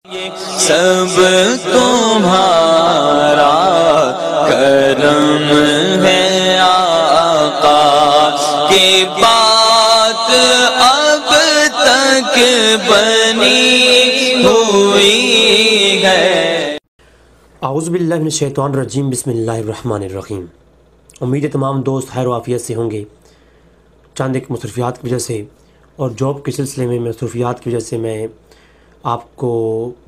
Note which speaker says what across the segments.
Speaker 1: سب تمہارا کرم ہے آقا کی بات اب تک بنی ہوئی ہے۔
Speaker 2: اعوذ باللہ من الشیطان الرجیم، بسم اللہ الرحمن الرحیم۔ امید ہے تمام دوست خیر و عافیت سے ہوں گے۔ چند ایک مصروفیات کی وجہ سے اور جاب کے سلسلے میں مصروفیات کی وجہ سے میں آپ کو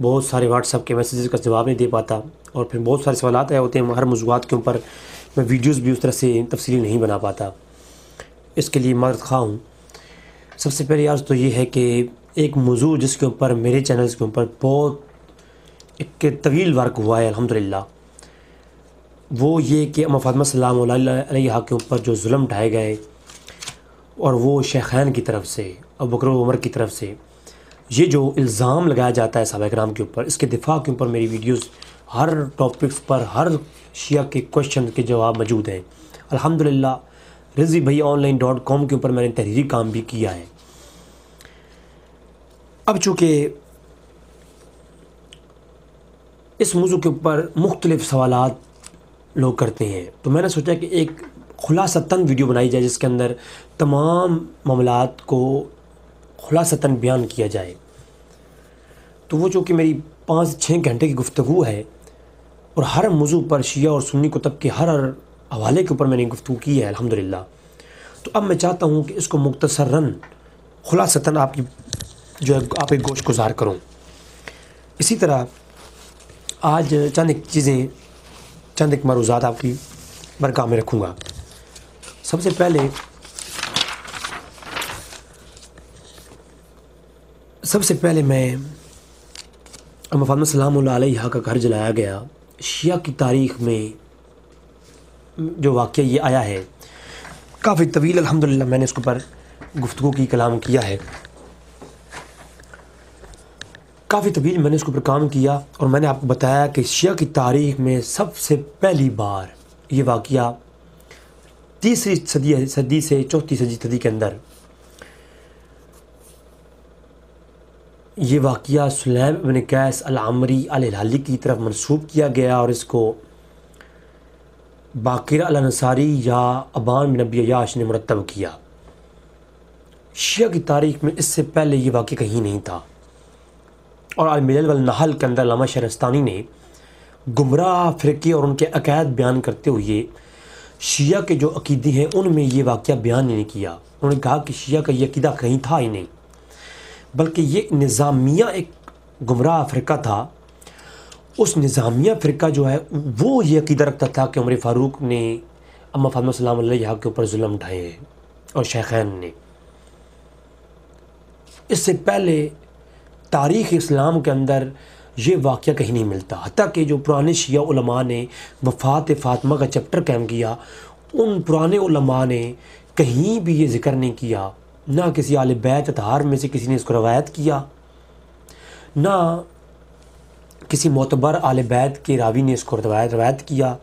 Speaker 2: بہت سارے واٹس ایپ کے میسیجز کا جواب نہیں دے پاتا، اور پھر بہت سارے سوالات آئے ہوتے ہیں ہر موضوعات کے اوپر، میں ویڈیوز بھی اس طرح سے تفصیلی نہیں بنا پاتا، اس کے لیے معذرت خواہ ہوں۔ سب سے پہلی عرض تو یہ ہے کہ ایک موضوع جس کے اوپر میرے چینلز کے اوپر بہت ایک طویل ورک ہوا ہے الحمدللہ، وہ یہ کہ اماں فاطمہ سلام اللہ علیہا کے اوپر جو ظلم ڈھائے گئے، اور وہ شیخین کی طرف سے، ابوبکر و عمر کی طرف سے یہ جو الزام لگایا جاتا ہے صحابہ کرام کے اوپر، اس کے دفاع کے اوپر میری ویڈیوز ہر ٹاپکس پر، ہر شیعہ کے کوشچن کے جواب موجود ہیں الحمدللہ۔ رضوی بھیا online.com کے اوپر میں نے تحریری کام بھی کیا ہے۔ اب چونکہ اس موضوع کے اوپر مختلف سوالات لوگ کرتے ہیں، تو میں نے سوچا کہ ایک خلاصتاً ویڈیو بنائی جائے جس کے اندر تمام معاملات کو خلاصتاً بیان کیا جائے۔ تو وہ چونکہ میری 5-6 گھنٹے کی گفتگو ہے، اور ہر موضوع پر شیعہ اور سنی کتب کے ہر حوالے کے اوپر میں نے گفتگو کی ہے الحمدللہ، تو اب میں چاہتا ہوں کہ اس کو مختصراً خلاصتاً آپ کی جو ہے آپ ایک گوش گزار کروں۔ اسی طرح آج چند ایک معروضات آپ کی برگاہ میں رکھوں گا۔ سب سے پہلے میں اماں فاطمہ سلام اللہ علیہا کا گھر جلایا گیا، شیعہ کی تاریخ میں جو واقعہ یہ آیا ہے کافی طویل الحمدللہ میں نے اس کے اوپر گفتگو کی، کلام کیا ہے، کافی طویل میں نے اس کے اوپر کام کیا، اور میں نے آپ کو بتایا کہ شیعہ کی تاریخ میں سب سے پہلی بار یہ واقعہ 3 صدی سے 4 صدی کے اندر یہ واقعہ سلیم بن قیس العمری الہلالی کی طرف منسوب کیا گیا، اور اس کو باقر الانصاری یا ابان بن ابی عیاش نے مرتب کیا۔ شیعہ کی تاریخ میں اس سے پہلے یہ واقعہ کہیں نہیں تھا، اور الملل والنحل کے اندر علامہ شہرستانی نے گمراہ فرقے اور ان کے عقائد بیان کرتے ہوئے شیعہ کے جو عقیدے ہیں ان میں یہ واقعہ بیان نہیں کیا۔ انہوں نے کہا کہ شیعہ کا یہ عقیدہ کہیں تھا ہی نہیں، بلکہ یہ نظامیہ ایک گمراہ فرقہ تھا۔ اس نظامیہ فرقہ جو ہے وہ یہ عقیدہ رکھتا تھا کہ عمر فاروق نے اماں فاطمہ سلام علیہا کے اوپر ظلم ڈھائے ہیں، اور شیخین نے۔ اس سے پہلے تاریخ اسلام کے اندر یہ واقعہ کہیں نہیں ملتا، حتیٰ کہ جو پرانے شیعہ علماء نے وفات فاطمہ کا چیپٹر قائم کیا، ان پرانے علماء نے کہیں بھی یہ ذکر نہیں کیا، نہ کسی اہل بیت اطہار میں سے کسی نے اس کو روایت کیا، نہ کسی معتبر اہل بیت کے راوی نے اس کو روایت کیا،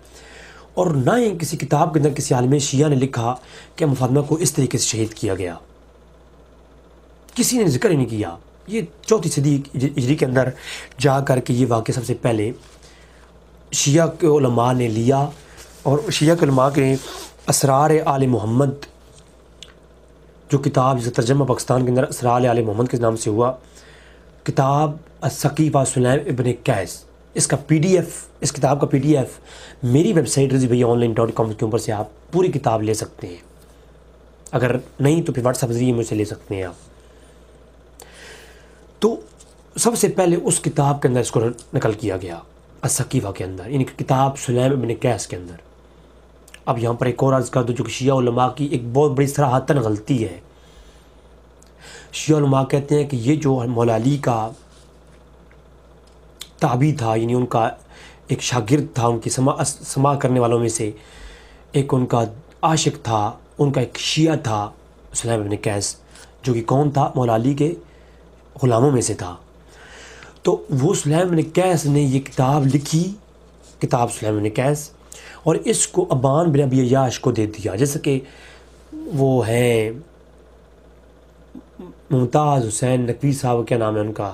Speaker 2: اور نہ ہی کسی کتاب کے اندر کسی عالم شیعہ نے لکھا کہ اماں فاطمہ کو اس طریقے سے شہید کیا گیا، کسی نے ذکر ہی نہیں کیا۔ یہ 4 صدی ہجری کے اندر جا کر کے یہ واقعہ سب سے پہلے شیعہ کے علماء نے لیا، اور شیعہ کے علماء کے اسرار آل محمد جو کتاب جس کا ترجمہ پاکستان کے اندر اسرار آل محمد کے نام سے ہوا، کتاب الثقیفہ سلیم ابن قیس، اس کتاب کا PDF میری ویب سائٹ رضوی بھیا online.com کے اوپر سے آپ پوری کتاب لے سکتے ہیں، اگر نہیں تو پھر واٹس ایپ ذریعے مجھ سے لے سکتے ہیں آپ۔ تو سب سے پہلے اس کتاب کے اندر اس کو نقل کیا گیا الثقیفہ کے اندر، یعنی کہ کتاب سلیم ابن قیس کے اندر۔ اب یہاں پر ایک اور عرض کر دو جو کہ شیعہ علماء کی ایک بہت بڑی صراحتاً غلطی ہے۔ شیعہ علماء کہتے ہیں کہ یہ جو مولا علی کا تابعی تھا، یعنی ان کا ایک شاگرد تھا، ان کی سماع کرنے والوں میں سے ایک ان کا عاشق تھا، ان کا ایک شیعہ تھا سلیم ابن قیس، جو کہ کون تھا؟ مولا علی کے غلاموں میں سے تھا۔ تو وہ سلیم بن قیس نے یہ کتاب لکھی، کتاب سلیم بن قیس، اور اس کو ابان بن ابی عیاش کو دے دیا، جیسے کہ وہ ہیں ممتاز حسین نقوی صاحب، کیا نام ہے ان کا،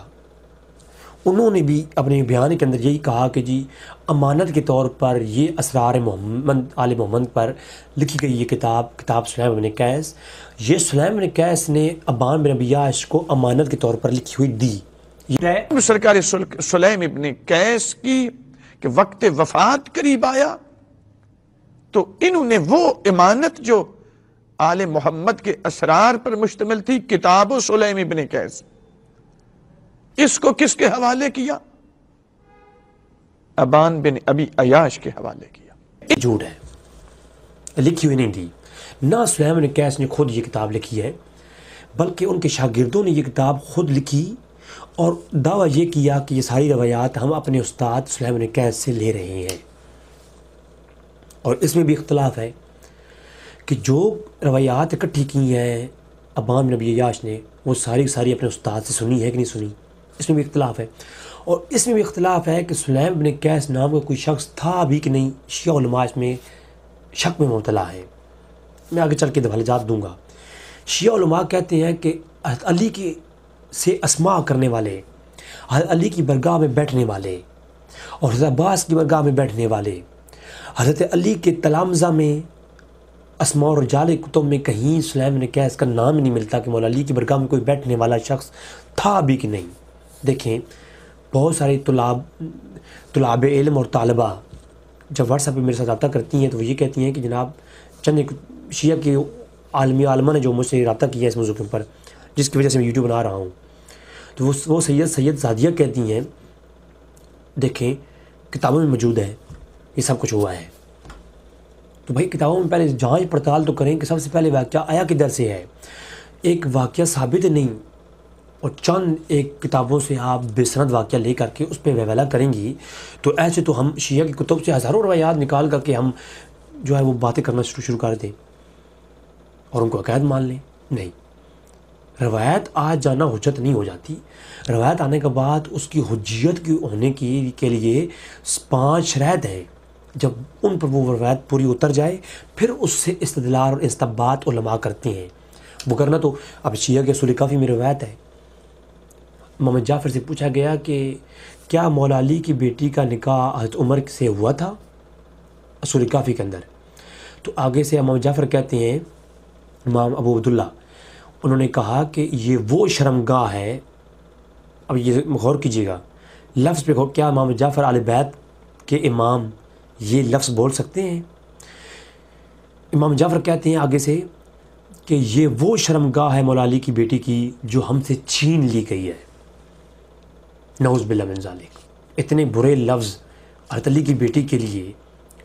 Speaker 2: انہوں نے بھی اپنے بیان کے اندر یہی کہا کہ جی امانت کے طور پر یہ اسرار محمد آل محمد پر لکھی گئی یہ کتاب سلیم بن قیس، یہ سلیم بن قیس نے ابان بن ابی یاش کو امانت کے طور پر لکھی ہوئی دی۔ یہ
Speaker 3: سرکار سلیم ابن قیس کی کہ وقت وفات قریب آیا تو انہوں نے وہ امانت جو آل محمد کے اسرار پر مشتمل تھی، کتاب و سلیم ابن قیس، اس کو کس کے حوالے کیا؟ ابان بن ابی عیاش کے حوالے کیا۔
Speaker 2: جھوٹ ہے، لکھی ہوئی نہیں تھی، نہ سلیم بن قیس نے خود یہ کتاب لکھی ہے، بلکہ ان کے شاگردوں نے یہ کتاب خود لکھی اور دعویٰ یہ کیا کہ یہ ساری روایات ہم اپنے استاد سلیم بن قیس سے لے رہے ہیں۔ اور اس میں بھی اختلاف ہے کہ جو روایات اکٹھی کی ہیں ابان بن ابی عیاش نے، وہ ساری اپنے استاد سے سنی ہے کہ نہیں سنی، اس میں بھی اختلاف ہے۔ اور اس میں بھی اختلاف ہے کہ سلیم بن قیس نام کا کوئی شخص تھا بھی کہ نہیں، شیعہ علماء اس میں شک میں مبتلا ہے، میں آگے چل کے حوالے جات دوں گا۔ شیعہ علماء کہتے ہیں کہ حضرت علی کی سے اسماع کرنے والے، حضرت علی کی برگاہ میں بیٹھنے والے اور حضرت عباس کی برگاہ میں بیٹھنے والے، حضرت علی کے تلامذہ میں اسماء اور رجال کتب میں کہیں سلیم بن قیس کا نام ہی نہیں ملتا کہ مولا علی کی برگاہ میں کوئی بیٹھنے والا شخص تھا بھی کہ نہیں۔ دیکھیں بہت سارے طلاب علم اور طالبہ جب واٹس ایپ پہ میرے ساتھ رابطہ کرتی ہیں تو وہ یہ کہتی ہیں کہ جناب چند ایک شیعہ کے عالمہ نے جو مجھ سے رابطہ کیا ہے اس موضوع کے اوپر، جس کی وجہ سے میں یوٹیوب بنا رہا ہوں، تو وہ سید زادیہ کہتی ہیں دیکھیں کتابوں میں موجود ہے یہ سب کچھ ہوا ہے، تو بھائی کتابوں میں پہلے جانچ پڑتال تو کریں کہ سب سے پہلے واقعہ آیا کدھر سے ہے۔ ایک واقعہ ثابت نہیں اور چند ایک کتابوں سے آپ بے سند واقعہ لے کر کے اس پہ ویولہ کریں گی تو ایسے تو ہم شیعہ کی کتب سے ہزاروں روایات نکال کر کے ہم جو ہے وہ باتیں کرنا شروع کر دیں اور ان کو عقائد مان لیں۔ نہیں، روایت آ جانا حجت نہیں ہو جاتی، روایت آنے کے بعد اس کی حجیت کی ہونے کے لیے 5 شرائط ہیں، جب ان پر وہ روایت پوری اتر جائے پھر اس سے استدلال اور استنباط علماء کرتے ہیں، وہ کرنا تو اب شیعہ کے اصول کافی میں روایت ہے۔ محمد جعفر سے پوچھا گیا کہ کیا مولا علی کی بیٹی کا نکاح حضرت عمر سے ہوا تھا اصول کافی کے اندر، تو آگے سے محمد جعفر کہتے ہیں امام ابو عبداللہ، انہوں نے کہا کہ یہ وہ شرمگاہ ہے، اب یہ غور کیجیے گا لفظ پہ غور، کیا امام جعفر اہل بیت کے امام یہ لفظ بول سکتے ہیں؟ امام جعفر کہتے ہیں آگے سے کہ یہ وہ شرمگاہ ہے مولا علی کی بیٹی کی جو ہم سے چھین لی گئی ہے، نعوذ باللہ من ذالک۔ اتنے برے لفظ حضرت علی کی بیٹی کے لیے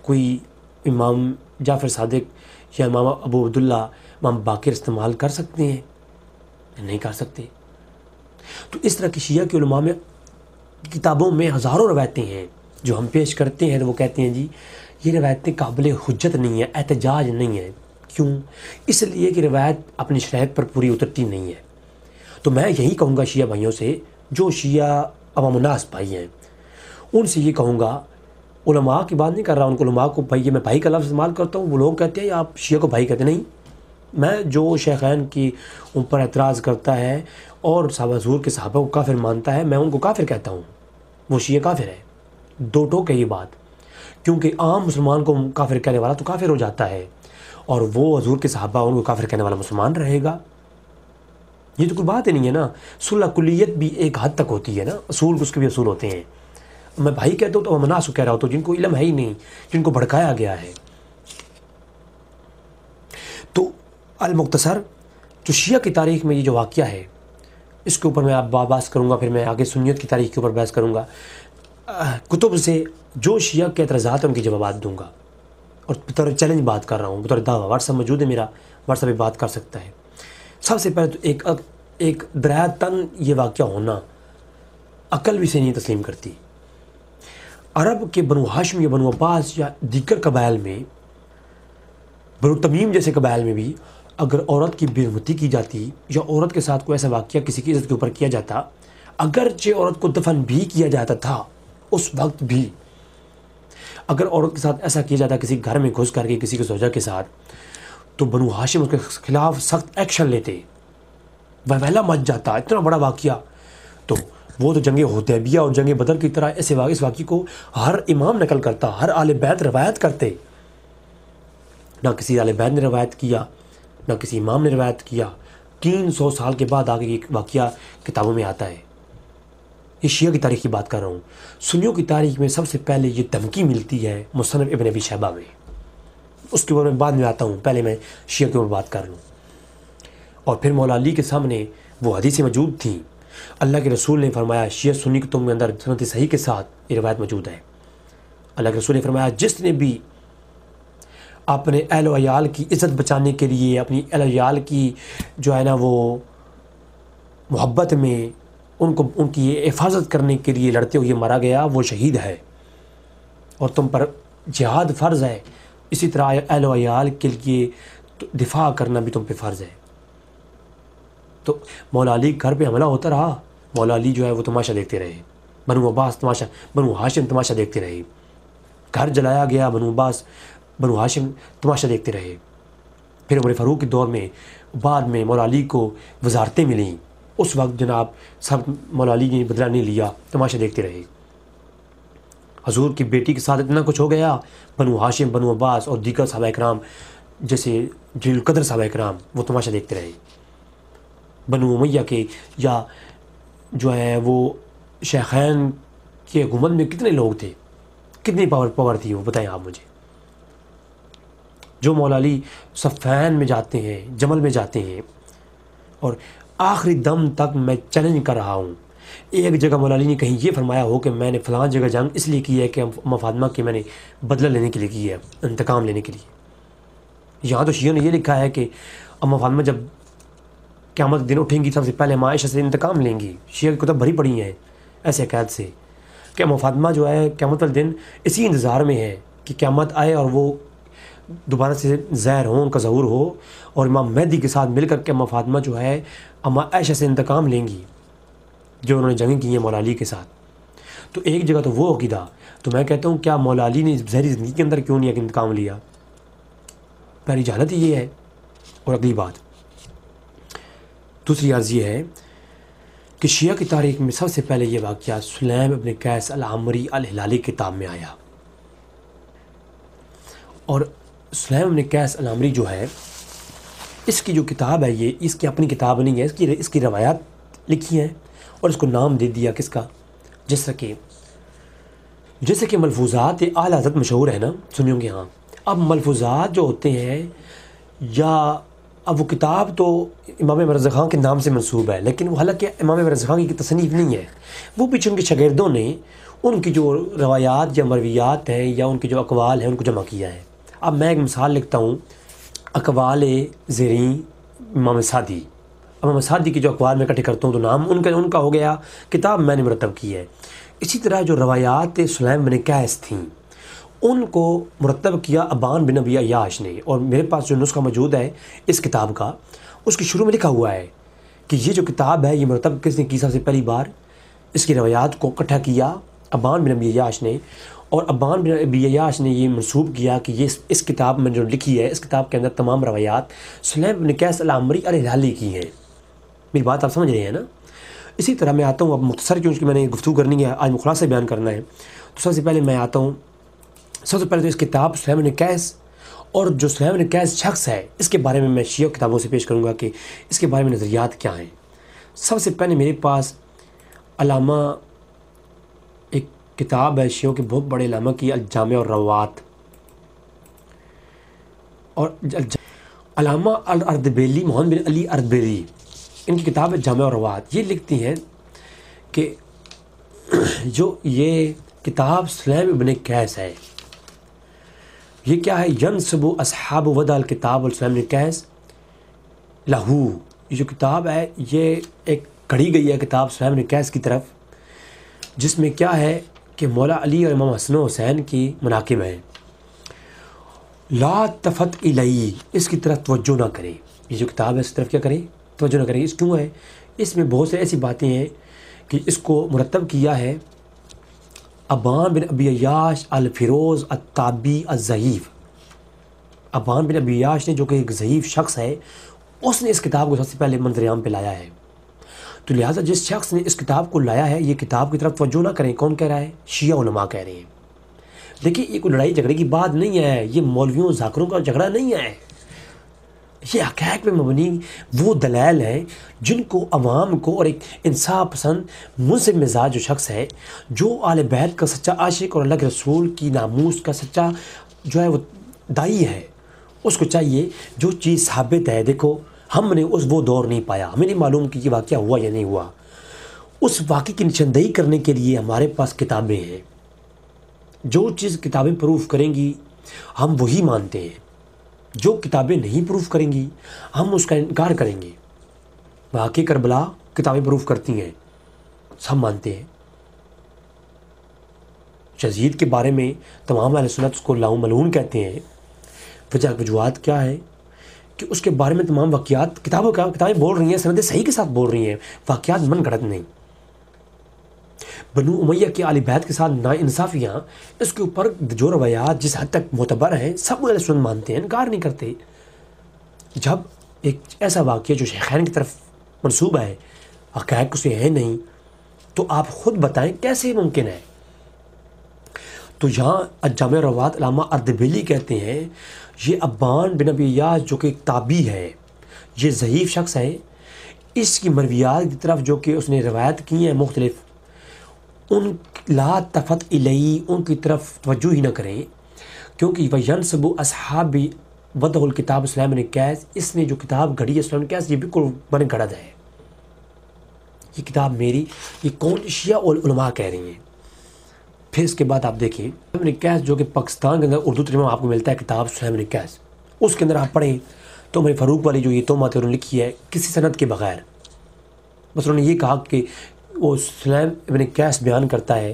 Speaker 2: کوئی امام جعفر صادق یا امام ابو عبداللہ امام باقر استعمال کر سکتے ہیں؟ نہیں کر سکتے۔ تو اس طرح کی شیعہ کے علماء میں کتابوں میں ہزاروں روایتیں ہیں جو ہم پیش کرتے ہیں تو وہ کہتے ہیں جی یہ روایتیں قابل حجت نہیں ہیں، احتجاج نہیں ہیں۔ کیوں؟ اس لیے کہ روایت اپنی شرائط پر پوری اترتی نہیں ہے۔ تو میں یہی کہوں گا شیعہ بھائیوں سے، جو شیعہ عوام الناس بھائی ہیں ان سے یہ کہوں گا، علماء کی بات نہیں کر رہا، ان کو علماء کو بھائی میں بھائی کا لفظ استعمال کرتا ہوں، وہ لوگ کہتے ہیں آپ شیعہ کو بھائی کہتے نہیں، میں جو شیخین کی ان پر اعتراض کرتا ہے اور صحابہ حضور کے صحابہ کو کافر مانتا ہے میں ان کو کافر کہتا ہوں، وہ شیعہ کافر ہے۔ دو ٹوک ہے یہ بات، کیونکہ عام مسلمان کو کافر کہنے والا تو کافر ہو جاتا ہے اور وہ حضور کے صحابہ ان کو کافر کہنے والا مسلمان رہے گا، یہ تو کوئی بات ہی نہیں ہے نا۔ صلح کلیت بھی ایک حد تک ہوتی ہے نا، اصول اس کے بھی اصول ہوتے ہیں۔ میں بھائی کہتا ہوں تو میں مناسب کہہ رہا ہوتا ہوں جن کو علم ہے ہی نہیں، جن کو بھڑکایا گیا ہے۔ تو المختصر جو شیعہ کی تاریخ میں یہ جو واقعہ ہے اس کے اوپر میں آپ بحث کروں گا، پھر میں آگے سنیت کی تاریخ کے اوپر بحث کروں گا، کتب سے جو شیعہ کے اعتراضات ہیں ان کی جوابات دوں گا، اور بطور چیلنج بات کر رہا ہوں، بطور دعویٰ۔ واٹس ایپ موجود ہے میرا، واٹس ایپ پہ بات کر سکتا ہے۔ سب سے پہلے تو ایک دریا تن یہ واقعہ ہونا عقل بھی سے نہیں تسلیم کرتی۔ عرب کے بنو ہاشم یا بنو عباس یا دیگر قبائل میں، بنو تمیم جیسے قبائل میں بھی اگر عورت کی بے حرمتی کی جاتی یا عورت کے ساتھ کوئی ایسا واقعہ کسی کی عزت کے اوپر کیا جاتا، اگرچہ عورت کو دفن بھی کیا جاتا تھا اس وقت بھی، اگر عورت کے ساتھ ایسا کیا جاتا کسی گھر میں گھس کر کے کسی کے زوجہ کے ساتھ، تو بنو ہاشم اس کے خلاف سخت ایکشن لیتے، ویلا مچ جاتا، اتنا بڑا واقعہ۔ تو وہ تو جنگ حدیبیہ اور جنگ بدر کی طرح اس واقعے کو ہر امام نقل کرتا، ہر اہل بیت روایت کرتے، نہ کسی اہل بیت نے روایت کیا، نہ کسی امام نے روایت کیا۔ 300 سال کے بعد آگے یہ واقعہ کتابوں میں آتا ہے۔ یہ شیعہ کی تاریخ کی بات کر رہا ہوں۔ سنیوں کی تاریخ میں سب سے پہلے یہ دھمکی ملتی ہے مصنف ابن ابی شیبہ میں، اس کے اوپر میں بعد میں آتا ہوں، پہلے میں شیعہ کے اوپر بات کر لوں۔ اور پھر مولا علی کے سامنے وہ حدیثیں موجود تھیں، اللہ کے رسول نے فرمایا شیعہ سنی کو تم کے اندر سنت صحیح کے ساتھ یہ روایت موجود ہے۔ اللہ کے رسول نے فرمایا جس نے بھی اپنے اہل و عیال کی عزت بچانے کے لیے، اپنی اہل و عیال کی جو ہے نا وہ محبت میں ان کی حفاظت کرنے کے لیے لڑتے ہوئے مارا گیا، وہ شہید ہے، اور تم پر جہاد فرض ہے، اسی طرح اہل و عیال کے لیے دفاع کرنا بھی تم پہ فرض ہے۔ تو مولا علی گھر پہ حملہ ہوتا رہا، مولا علی جو ہے وہ تماشا دیکھتے رہے، بنو عباس تماشا، بنو ہاشم تماشا دیکھتے رہے، گھر جلایا گیا، بنو عباس بنو ہاشم تماشا دیکھتے رہے۔ پھر عمر فاروق کے دور میں بعد میں مولا علی کو وزارتیں ملیں، اس وقت جناب سب مولا علی نے بدلہ نہیں لیا، تماشا دیکھتے رہے۔ حضور کی بیٹی کے ساتھ اتنا کچھ ہو گیا، بنو ہاشم، بنو عباس اور دیگر صحابہ اکرام جیسے جلیل القدر صحابہ اکرام وہ تماشا دیکھتے رہے۔ بنو امیہ کے یا جو ہے وہ شیخین کے حکومت میں کتنے لوگ تھے، کتنی پاور تھی وہ بتائیں آپ مجھے۔ جو مولا علی صفین میں جاتے ہیں، جمل میں جاتے ہیں، اور آخری دم تک میں چیلنج کر رہا ہوں، ایک جگہ مولا علی نے کہیں یہ فرمایا ہو کہ میں نے فلاں جگہ جنگ اس لیے کی ہے کہ اماں فاطمہ کی میں نے بدلہ لینے کے لیے کی ہے، انتقام لینے کے لیے۔ یہاں تو شیعوں نے یہ لکھا ہے کہ اماں فاطمہ جب قیامت دن اٹھیں گی سب سے پہلے اماں عائشہ سے انتقام لیں گی۔ شیعہ کی کتب بھری پڑی ہیں ایسے عقائد سے کہ اماں فاطمہ جو ہے قیامت والے دن اسی انتظار میں ہے کہ قیامت آئے اور وہ دوبارہ سے ظاہر ہوں، ان کا ظہور ہو، اور امام مہدی کے ساتھ مل کر کے اماں فاطمہ جو ہے اماں عائشہ سے انتقام لیں گی جو انہوں نے جنگیں کی ہیں مولا علی کے ساتھ۔ تو ایک جگہ تو وہ عقیدہ، تو میں کہتا ہوں کیا مولا علی نے ظاہری زندگی کے اندر کیوں نہیں انتقام لیا؟ پہلی جہالت یہ ہے۔ اور اگلی بات، دوسری عرض یہ ہے کہ شیعہ کی تاریخ میں سب سے پہلے یہ واقعہ سلیم ابن قیس العمری الہلالی کتاب میں آیا، اور سلیم ابن قیس العمری جو ہے اس کی جو کتاب ہے یہ اس کی اپنی کتاب نہیں ہے، اس کی روایات لکھی ہیں اور اس کو نام دے دیا کس کا، جیسے کہ ملفوظات اعلیٰ حضرت مشہور ہے نا سنیوں کے ہاں۔ اب ملفوظات جو ہوتے ہیں یا اب وہ کتاب تو امام مرزا خان کے نام سے منسوب ہے، لیکن وہ حالانکہ امام مرزا خان کی تصنیف نہیں ہے، وہ پیچھے ان کے شاگردوں نے ان کی جو روایات یا مرویات ہیں یا ان کے جو اقوال ہیں ان کو جمع کیا ہے۔ اب میں ایک مثال لکھتا ہوں، اقوال زیریں امام سعدی، امام سعدی کے جو اقوال میں اکٹھے کرتا ہوں تو نام ان کا ہو گیا، کتاب میں نے مرتب کی ہے۔ اسی طرح جو روایات سلیم بن قیس تھیں ان کو مرتب کیا ابان بن ابی عیاش نے، اور میرے پاس جو نسخہ موجود ہے اس کتاب کا، اس کے شروع میں لکھا ہوا ہے کہ یہ جو کتاب ہے یہ مرتب کس نے کی سب سے پہلی بار، اس کی روایات کو اکٹھا کیا ابان بن ابی عیاش نے، اور ابان بن ابی عیاش نے یہ منسوب کیا کہ یہ اس کتاب میں جو لکھی ہے اس کتاب کے اندر تمام روایات سلیم بن قیس العمری الہلالی کی ہیں۔ میری بات آپ سمجھ رہے ہیں نا؟ اسی طرح میں آتا ہوں، اب مختصر کیونکہ میں نے گفتگو کرنی ہے، آج خلاصہ بیان کرنا ہے، تو سب سے پہلے میں آتا ہوں، سب سے پہلے تو اس کتاب سلیم بن قیس اور جو سلیم بن قیس شخص ہے اس کے بارے میں میں شیعہ کتابوں سے پیش کروں گا کہ اس کے بارے میں نظریات کیا ہیں۔ سب سے پہلے میرے پاس علامہ ایک کتاب ہے شیعوں کے بہت بڑے علامہ کی، الجامع الروات، اور علامہ الاردبیلی محمد بن علی اردبیلی، ان کی کتاب ہے جامع الروات۔ یہ لکھتی ہیں کہ جو یہ کتاب سلیم ابن قیس ہے یہ کیا ہے، ینسب اصحاب وضع الکتاب سلیم بن قیس لہو، یہ جو کتاب ہے یہ ایک کڑی گئی ہے کتاب سلیم بن قیس کی طرف، جس میں کیا ہے کہ مولا علی اور امام حسن و حسین کی مناقب ہیں، لا تفت الیہ، اس کی طرف توجہ نہ کریں، یہ جو کتاب ہے اس طرف کیا کریں، توجہ نہ کریں۔ اس کیوں ہے؟ اس میں بہت سے ایسی باتیں ہیں کہ اس کو مرتب کیا ہے ابان بن ابی عیاش الفیروز التابی الضعیف، ابان بن ابی عیاش نے جو کہ ایک ضعیف شخص ہے، اس نے اس کتاب کو سب سے پہلے منظر عام پہ لایا ہے۔ تو تو لہٰذا جس شخص نے اس کتاب کو لایا ہے یہ کتاب کی طرف توجہ نہ کریں. کون کہہ رہا ہے؟ شیعہ علماء کہہ رہے ہیں. دیکھیے یہ کوئی لڑائی جھگڑے کی بات نہیں ہے, یہ مولویوں ذاکروں کا جھگڑا نہیں ہے, یہ حقائق پہ مبنی وہ دلائل ہیں جن کو عوام کو, اور ایک انصاف پسند منصف مزاج جو شخص ہے, جو آل بیت کا سچا عاشق اور اللہ کے رسول کی ناموس کا سچا جو ہے وہ دائی ہے, اس کو چاہیے جو چیز ثابت ہے. دیکھو ہم نے وہ دور نہیں پایا, ہمیں نہیں معلوم کہ یہ واقعہ ہوا یا نہیں ہوا. اس واقعے کی نشاندہی کرنے کے لیے ہمارے پاس کتابیں ہیں. جو چیز کتابیں پروف کریں گی ہم وہی مانتے ہیں, جو کتابیں نہیں پروف کریں گی ہم اس کا انکار کریں گے. واقعی کربلا کتابیں پروف کرتی ہیں, سب مانتے ہیں. یزید کے بارے میں تمام اہل سنت اس کو لا ملعون کہتے ہیں. وجوہات کیا ہے کہ اس کے بارے میں تمام واقعات کتابیں بول رہی ہیں, سندیں صحیح کے ساتھ بول رہی ہیں, واقعات من گھڑت نہیں. بنو امیہ کے آل بیت کے ساتھ ناانصافیاں, اس کے اوپر جو روایات جس حد تک معتبر ہیں سب اہل سنت مانتے ہیں, انکار نہیں کرتے. جب ایک ایسا واقعہ جو شیخین کی طرف منسوب ہے حقائق اسے ہے نہیں, تو آپ خود بتائیں کیسے ممکن ہے. تو یہاں جامع روات علامہ اردبیلی کہتے ہیں یہ ابان بن ابی ایاس جو کہ ایک تابعی ہے, یہ ضعیف شخص ہے. اس کی مرویات کی طرف جو کہ اس نے روایت کی ہیں مختلف, ان لا تفت الیہ, ان کی طرف توجہ ہی نہ کریں, کیونکہ وینسب اصحاب وضع الکتاب سلیم بن قیس, اس نے جو کتاب گھڑی ہے سلیم بن قیس, یہ بالکل من گھڑت ہے. یہ کتاب میری, یہ کون؟ شیعہ علماء کہہ رہی ہیں. پھر اس کے بعد آپ دیکھیں سلیم بن قیس جو کہ پاکستان کے اندر اردو ترجمہ آپ کو ملتا ہے کتاب سلیم بن قیس, اس کے اندر آپ پڑھیں تو عمر فاروق والی جو یہ تہمات انہوں نے لکھی ہے کسی سند کے بغیر. بس انہوں نے یہ کہا کہ وہ سلیم بن قیس بیان کرتا ہے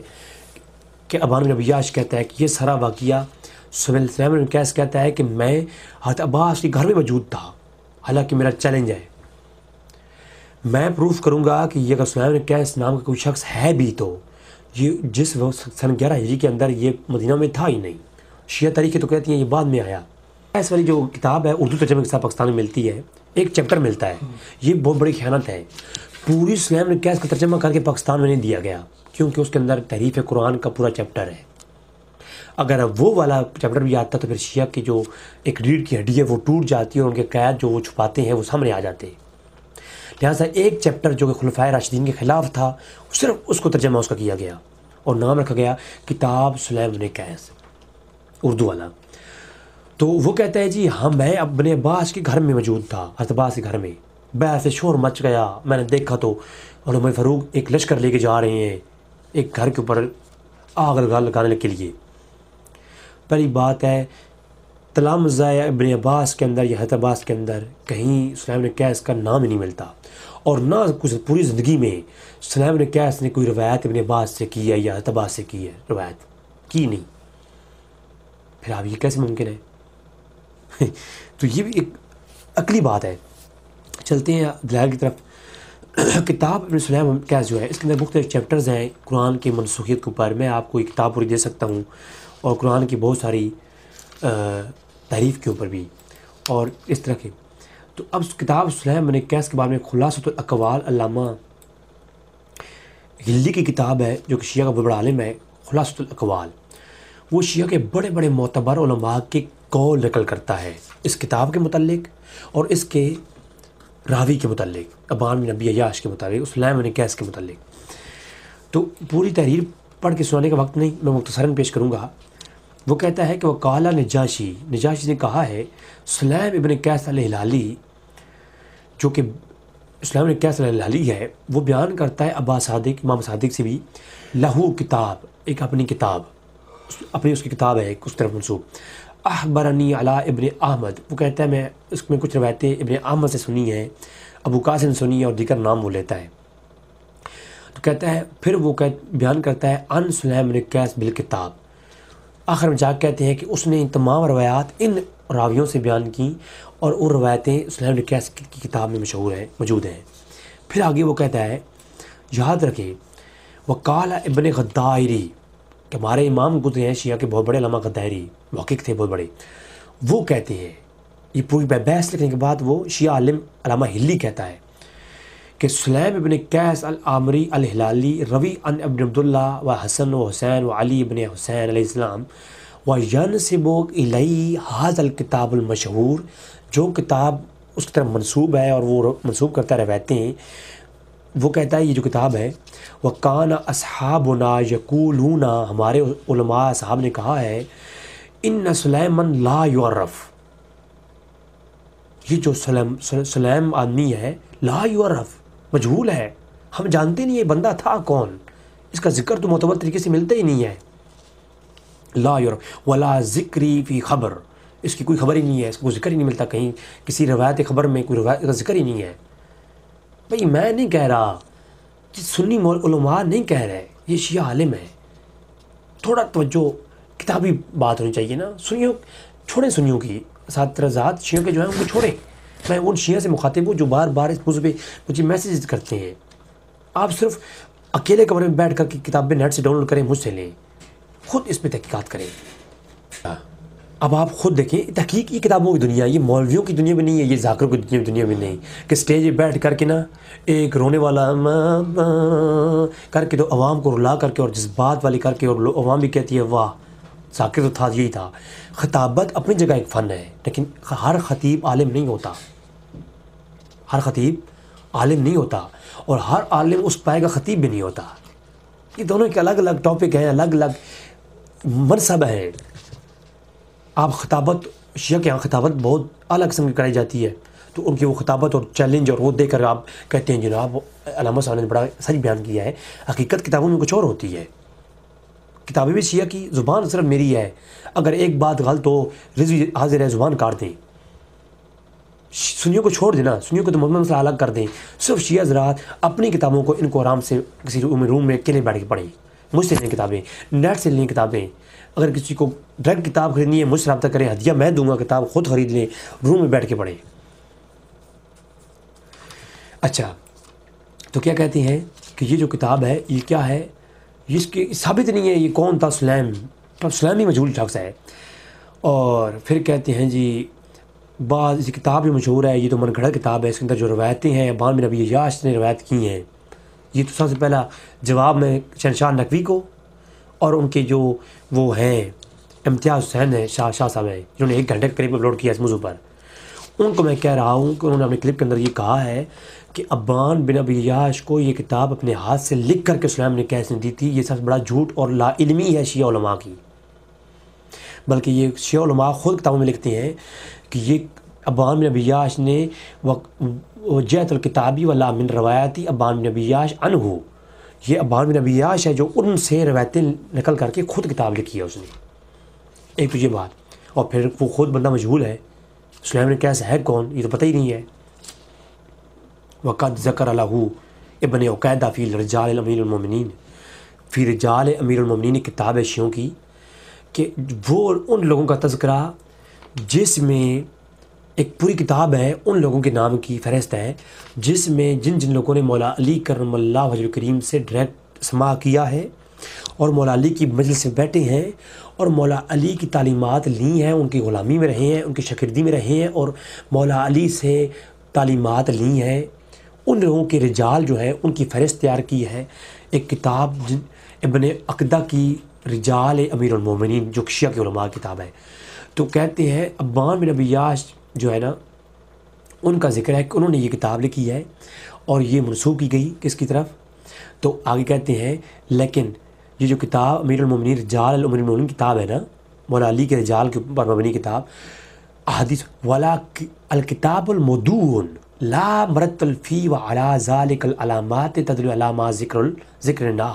Speaker 2: کہ ابان بن ابی ایاس کہتا ہے کہ یہ سارا واقعہ, سلیم بن قیس کہتا ہے کہ میں حضرت عباس کے گھر میں موجود تھا, حالانکہ میرا چیلنج ہے, میں پروف کروں گا کہ یہ اگر سلیم بن قیس نام کا کوئی شخص ہے بھی تو یہ جس سن 11 ہجری کے اندر یہ مدینہ میں تھا ہی نہیں. شیعہ تاریخیں تو کہتی ہیں یہ بعد میں آیا. اس والی جو کتاب ہے اردو ترجمے کے ساتھ پاکستان میں ملتی ہے, ایک چیپٹر ملتا ہے, یہ بہت بڑی خیانت ہے. پوری سلیم بن قیس کا ترجمہ کر کے پاکستان میں نہیں دیا گیا, کیونکہ اس کے اندر تحریف قرآن کا پورا چیپٹر ہے. اگر وہ والا چیپٹر بھی آتا تو پھر شیعہ کی جو ایک ریڑھ کی ہڈی ہے وہ ٹوٹ جاتی ہے, اور ان کے قید جو وہ چھپاتے ہیں وہ سامنے آ جاتے. لہٰذا ایک چیپٹر جو کہ خلفائے راشدین کے خلاف تھا, صرف اس کو ترجمہ اس کا کیا گیا اور نام رکھا گیا کتاب سلیم بن قیس, اردو والا. تو وہ کہتا ہے جی ہاں میں ابن عباس کے گھر میں موجود تھا, حضرت عباس کے گھر میں. بہت سے شور مچ گیا, میں نے دیکھا تو عمر فاروق ایک لشکر لے کے جا رہے ہیں ایک گھر کے اوپر آگ لگانے کے لیے. پہلی بات ہے تلامذہ ابن عباس کے اندر یا حضرت عباس کے اندر کہیں سلیم بن قیس کا نام ہی نہیں ملتا, اور نہ کچھ پوری زندگی میں سلیم بن قیس نے کوئی روایت ابن عباس سے کی ہے یا حضرت عباس سے کی ہے, روایت کی نہیں. پھر آپ یہ کیسے ممکن ہے؟ تو یہ بھی ایک عقلی بات ہے. چلتے ہیں دلائل کی طرف. کتاب ابن سلیم بن قیس جو ہے اس کے اندر مختلف چیپٹرز ہیں قرآن کی منسوخیت کے اوپر. میں آپ کو ایک کتاب پوری دے سکتا ہوں, اور قرآن کی بہت ساری تعریف کے اوپر بھی, اور اس طرح کے. تو اب کتاب سلیم بن قیس کے بارے میں خلاصۃ الاقوال علامہ ہلی کی کتاب ہے جو کہ شیعہ کا بہت بڑا عالم ہے. خلاصۃ الاقوال وہ شیعہ کے بڑے بڑے معتبر علماء کے قول نقل کرتا ہے اس کتاب کے متعلق اور اس کے راوی کے متعلق, ابان بن ابی ایاس کے متعلق, سلیم بن قیس کے متعلق. تو پوری تحریر پڑھ کے سنانے کا وقت نہیں, میں مختصراً پیش کروں گا. وہ کہتا ہے کہ وہ قال نجاشی نے کہا ہے سلیم ابن قیس الہلالی جو کہ سلیم ابن قیس الہلالی ہے, وہ بیان کرتا ہے ابا صادق, امام صادق سے بھی, لہو کتاب, ایک اپنی کتاب, اپنی اس کی کتاب ہے اس طرف منسوب, اخبرنی علی ابن احمد. وہ کہتا ہے میں اس میں کچھ روایتیں ابن احمد سے سنی ہیں, ابو قاسم سنی ہے, اور دیگر نام وہ لیتا ہے. تو کہتا ہے پھر وہ بیان کرتا ہے ان سلیم بن قیس بالکتاب. آخر میں جا کہتے ہیں کہ اس نے ان تمام روایات ان راویوں سے بیان کی, اور وہ روایتیں سلیم بن قیس کی کتاب میں موجود ہیں. پھر آگے وہ کہتا ہے یاد رکھیں وقال ابن غدائری, کہ ہمارے امام گزرے ہیں شیعہ کے بہت بڑے علامہ غدائری, محقق تھے بہت بڑے. وہ کہتے ہیں, یہ پوری بحث لکھنے کے بعد وہ شیعہ عالم علامہ ہلی کہتا ہے کہ سلیم ابن قیس العامری الہلالی روی عن ابن عبداللہ و حسن و حسین و علی ابن حسین علیہ السلام و ینسب الی ھذا الکتاب المشہور، جو کتاب اس کی طرف منسوب ہے اور وہ منسوب کرتا روایتیں، وہ کہتا ہے یہ جو کتاب ہے، وَقَانَ أَصْحَابُنَا يَقُولُونَ، ہمارے علماء صاحب نے کہا ہے، ان سلیمان لا یعرف، یہ جو سلیم آدمی ہے لا یعرف، مجہول ہے، ہم جانتے نہیں یہ بندہ تھا کون، اس کا ذکر تو معتبر طریقے سے ملتا ہی نہیں ہے، لا یعرف ولا ذکری فی خبر، اس کی کوئی خبر ہی نہیں ہے، اس کو ذکر ہی نہیں ملتا کہیں، کسی روایت خبر میں کوئی روایت کا ذکر ہی نہیں ہے۔ بھئی میں نہیں کہہ رہا، سنی علماء نہیں کہہ رہے، یہ شیعہ عالم ہے، تھوڑا توجہ، کتابی بات ہونی چاہیے نا، سنیوں چھوڑیں، سنیوں کی اساتذات شیعوں کے جو ہیں ان کو چھوڑیں، میں ان شیعہ سے مخاطب ہوں جو بار بار اس موضوع پہ مجھے میسیجز کرتے ہیں، آپ صرف اکیلے کمرے میں بیٹھ کر کے کتابیں نیٹ سے ڈاؤن لوڈ کریں، مجھ سے لیں، خود اس پہ تحقیقات کریں۔ اب آپ خود دیکھیں، تحقیق یہ کتابوں کی دنیا، یہ مولویوں کی دنیا میں نہیں ہے، یہ ذاکروں کی دنیا میں نہیں کہ اسٹیج پہ بیٹھ کر کے نا ایک رونے والا کر کے تو عوام کو رلا کر کے اور جذبات والی کر کے، اور عوام بھی کہتی ہے واہ ذاکر تو تھا، یہی تھا۔ خطابت اپنی جگہ ایک فن ہے، لیکن ہر خطیب عالم نہیں ہوتا، ہر خطیب عالم نہیں ہوتا، اور ہر عالم اس پائے کا خطیب بھی نہیں ہوتا، یہ دونوں کے الگ الگ ٹاپک ہیں، الگ الگ منصب ہیں۔ آپ خطابت، شیعہ کے یہاں خطابت بہت اعلیٰ قسم کی کرائی جاتی ہے، تو ان کی وہ خطابت اور چیلنج اور وہ دے کر آپ کہتے ہیں جناب علامہ صاحب نے بڑا سچ بیان کیا ہے، حقیقت کتابوں میں کچھ اور ہوتی ہے۔ کتابیں بھی شیعہ کی، زبان صرف میری ہے، اگر ایک بات غلط ہو رضوی حاضر ہے زبان کاٹ دیں، سنیوں کو چھوڑ دینا، سنیوں کو تو محمد مسئلہ الگ کر دیں، صرف شیعہ حضرات اپنی کتابوں کو ان کو آرام سے کسی روم میں اکیلے بیٹھ کے پڑھیں، مجھ سے لیں کتابیں، نیٹ سے لیں کتابیں، اگر کسی کو ڈائریکٹ کتاب خریدنی ہے مجھ سے رابطہ کریں، ہدیہ میں دوں گا، کتاب خود خرید لیں، روم میں بیٹھ کے پڑھیں۔ اچھا تو کیا کہتے ہیں کہ یہ جو کتاب ہے یہ کیا ہے، اس کی ثابت نہیں ہے یہ کون تھا، سلیم، اب سلیم ہی مجہول شخص ہے، اور پھر کہتے ہیں جی بعض اس کتاب بھی مشہور ہے، یہ تو من گھڑت کتاب ہے، اس کے اندر جو روایتیں ہیں ابان بن ابی عیاش نے روایت کی ہیں، یہ تو سب سے پہلا جواب میں شہنشاہ نقوی کو اور ان کے جو وہ ہیں امتیاز حسین ہیں شاہ صاحب ہیں جنہوں نے 1 گھنٹے کے قریب اپلوڈ کیا اس موضوع پر، ان کو میں کہہ رہا ہوں کہ انہوں نے اپنے کلپ کے اندر یہ کہا ہے کہ ابان بن ابی عیاش کو یہ کتاب اپنے ہاتھ سے لکھ کر کے سلیم نے کیسے دی تھی، یہ سب سے بڑا جھوٹ اور لا علمی ہے شیعہ علماء کی، بلکہ یہ شیعہ علماء خود کتابوں میں لکھتے ہیں کہ یہ ابان بن ابی عیاش نے وجہت الکتابی ولا من روایتی ابان بن ابی عیاش عنہ، یہ ابان بن ابی عیاش ہے جو ان سے روایتیں نقل کر کے خود کتاب لکھی ہے اس نے، ایک تو یہ بات، اور پھر وہ خود بندہ مجہول ہے، سلیم نے کیسا ہے کون یہ تو پتہ ہی نہیں ہے۔ وقد ذکر لہ ابن عقیدہ فی رجال امیر المومنین، فی رجال امیر المومنین کتاب ہے شیعوں کی، کہ وہ ان لوگوں کا تذکرہ جس میں ایک پوری کتاب ہے ان لوگوں کے نام کی فہرست ہے جس میں جن جن لوگوں نے مولا علی کرم اللہ وجہ کریم سے ڈائریکٹ سماع کیا ہے اور مولا علی کی مجلس سے بیٹھے ہیں اور مولا علی کی تعلیمات لی ہیں، ان کی غلامی میں رہے ہیں، ان کی شاگردی میں رہے ہیں اور مولا علی سے تعلیمات لی ہیں، ان لوگوں کے رجال جو ہیں ان کی فہرست تیار کی ہے، ایک کتاب ابن عقدہ کی رجال امیر المومنین جو شیعہ کے علماء کی کتاب ہے۔ تو کہتے ہیں ابان بن ابی عیاش جو ہے نا ان کا ذکر ہے کہ انہوں نے یہ کتاب لکھی ہے اور یہ منسوب کی گئی کس کی طرف، تو آگے کہتے ہیں لیکن یہ جو کتاب امیر المومنین رجال امیر المومنین کتاب ہے نا، مولا علی کے رجال کے اوپر مبنی کتاب، احادیث ولا الکتاب المودون لا مرتل فی وعلی ذالک العلامات تدل علی ما ذکر نہ،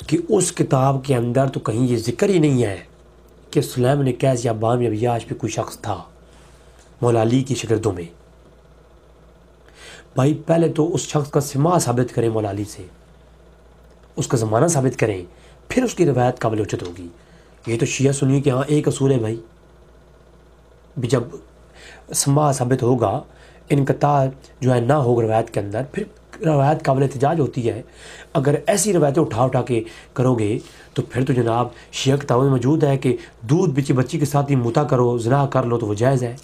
Speaker 2: کہ اس کتاب کے اندر تو کہیں یہ ذکر ہی نہیں ہے کہ سلیم نے قیس یا ابان بن ابی عیاش پہ کوئی شخص تھا مولا علی کی شاگردوں میں۔ بھائی پہلے تو اس شخص کا سماع ثابت کریں مولا علی سے، اس کا زمانہ ثابت کریں، پھر اس کی روایت قابل اچت ہوگی۔ یہ تو شیعہ سنی کہ ہاں ایک اصول ہے بھائی، بھی جب سماع ثابت ہوگا، انقطاع جو ہے نہ ہوگا روایت کے اندر، پھر روایت قابل احتجاج ہوتی ہے۔ اگر ایسی روایتیں اٹھا کے کرو گے تو پھر تو جناب شیعہ کتابوں میں موجود ہے کہ دودھ بچی کے ساتھ ہی متا کرو، زنا کر لو تو وہ جائز ہے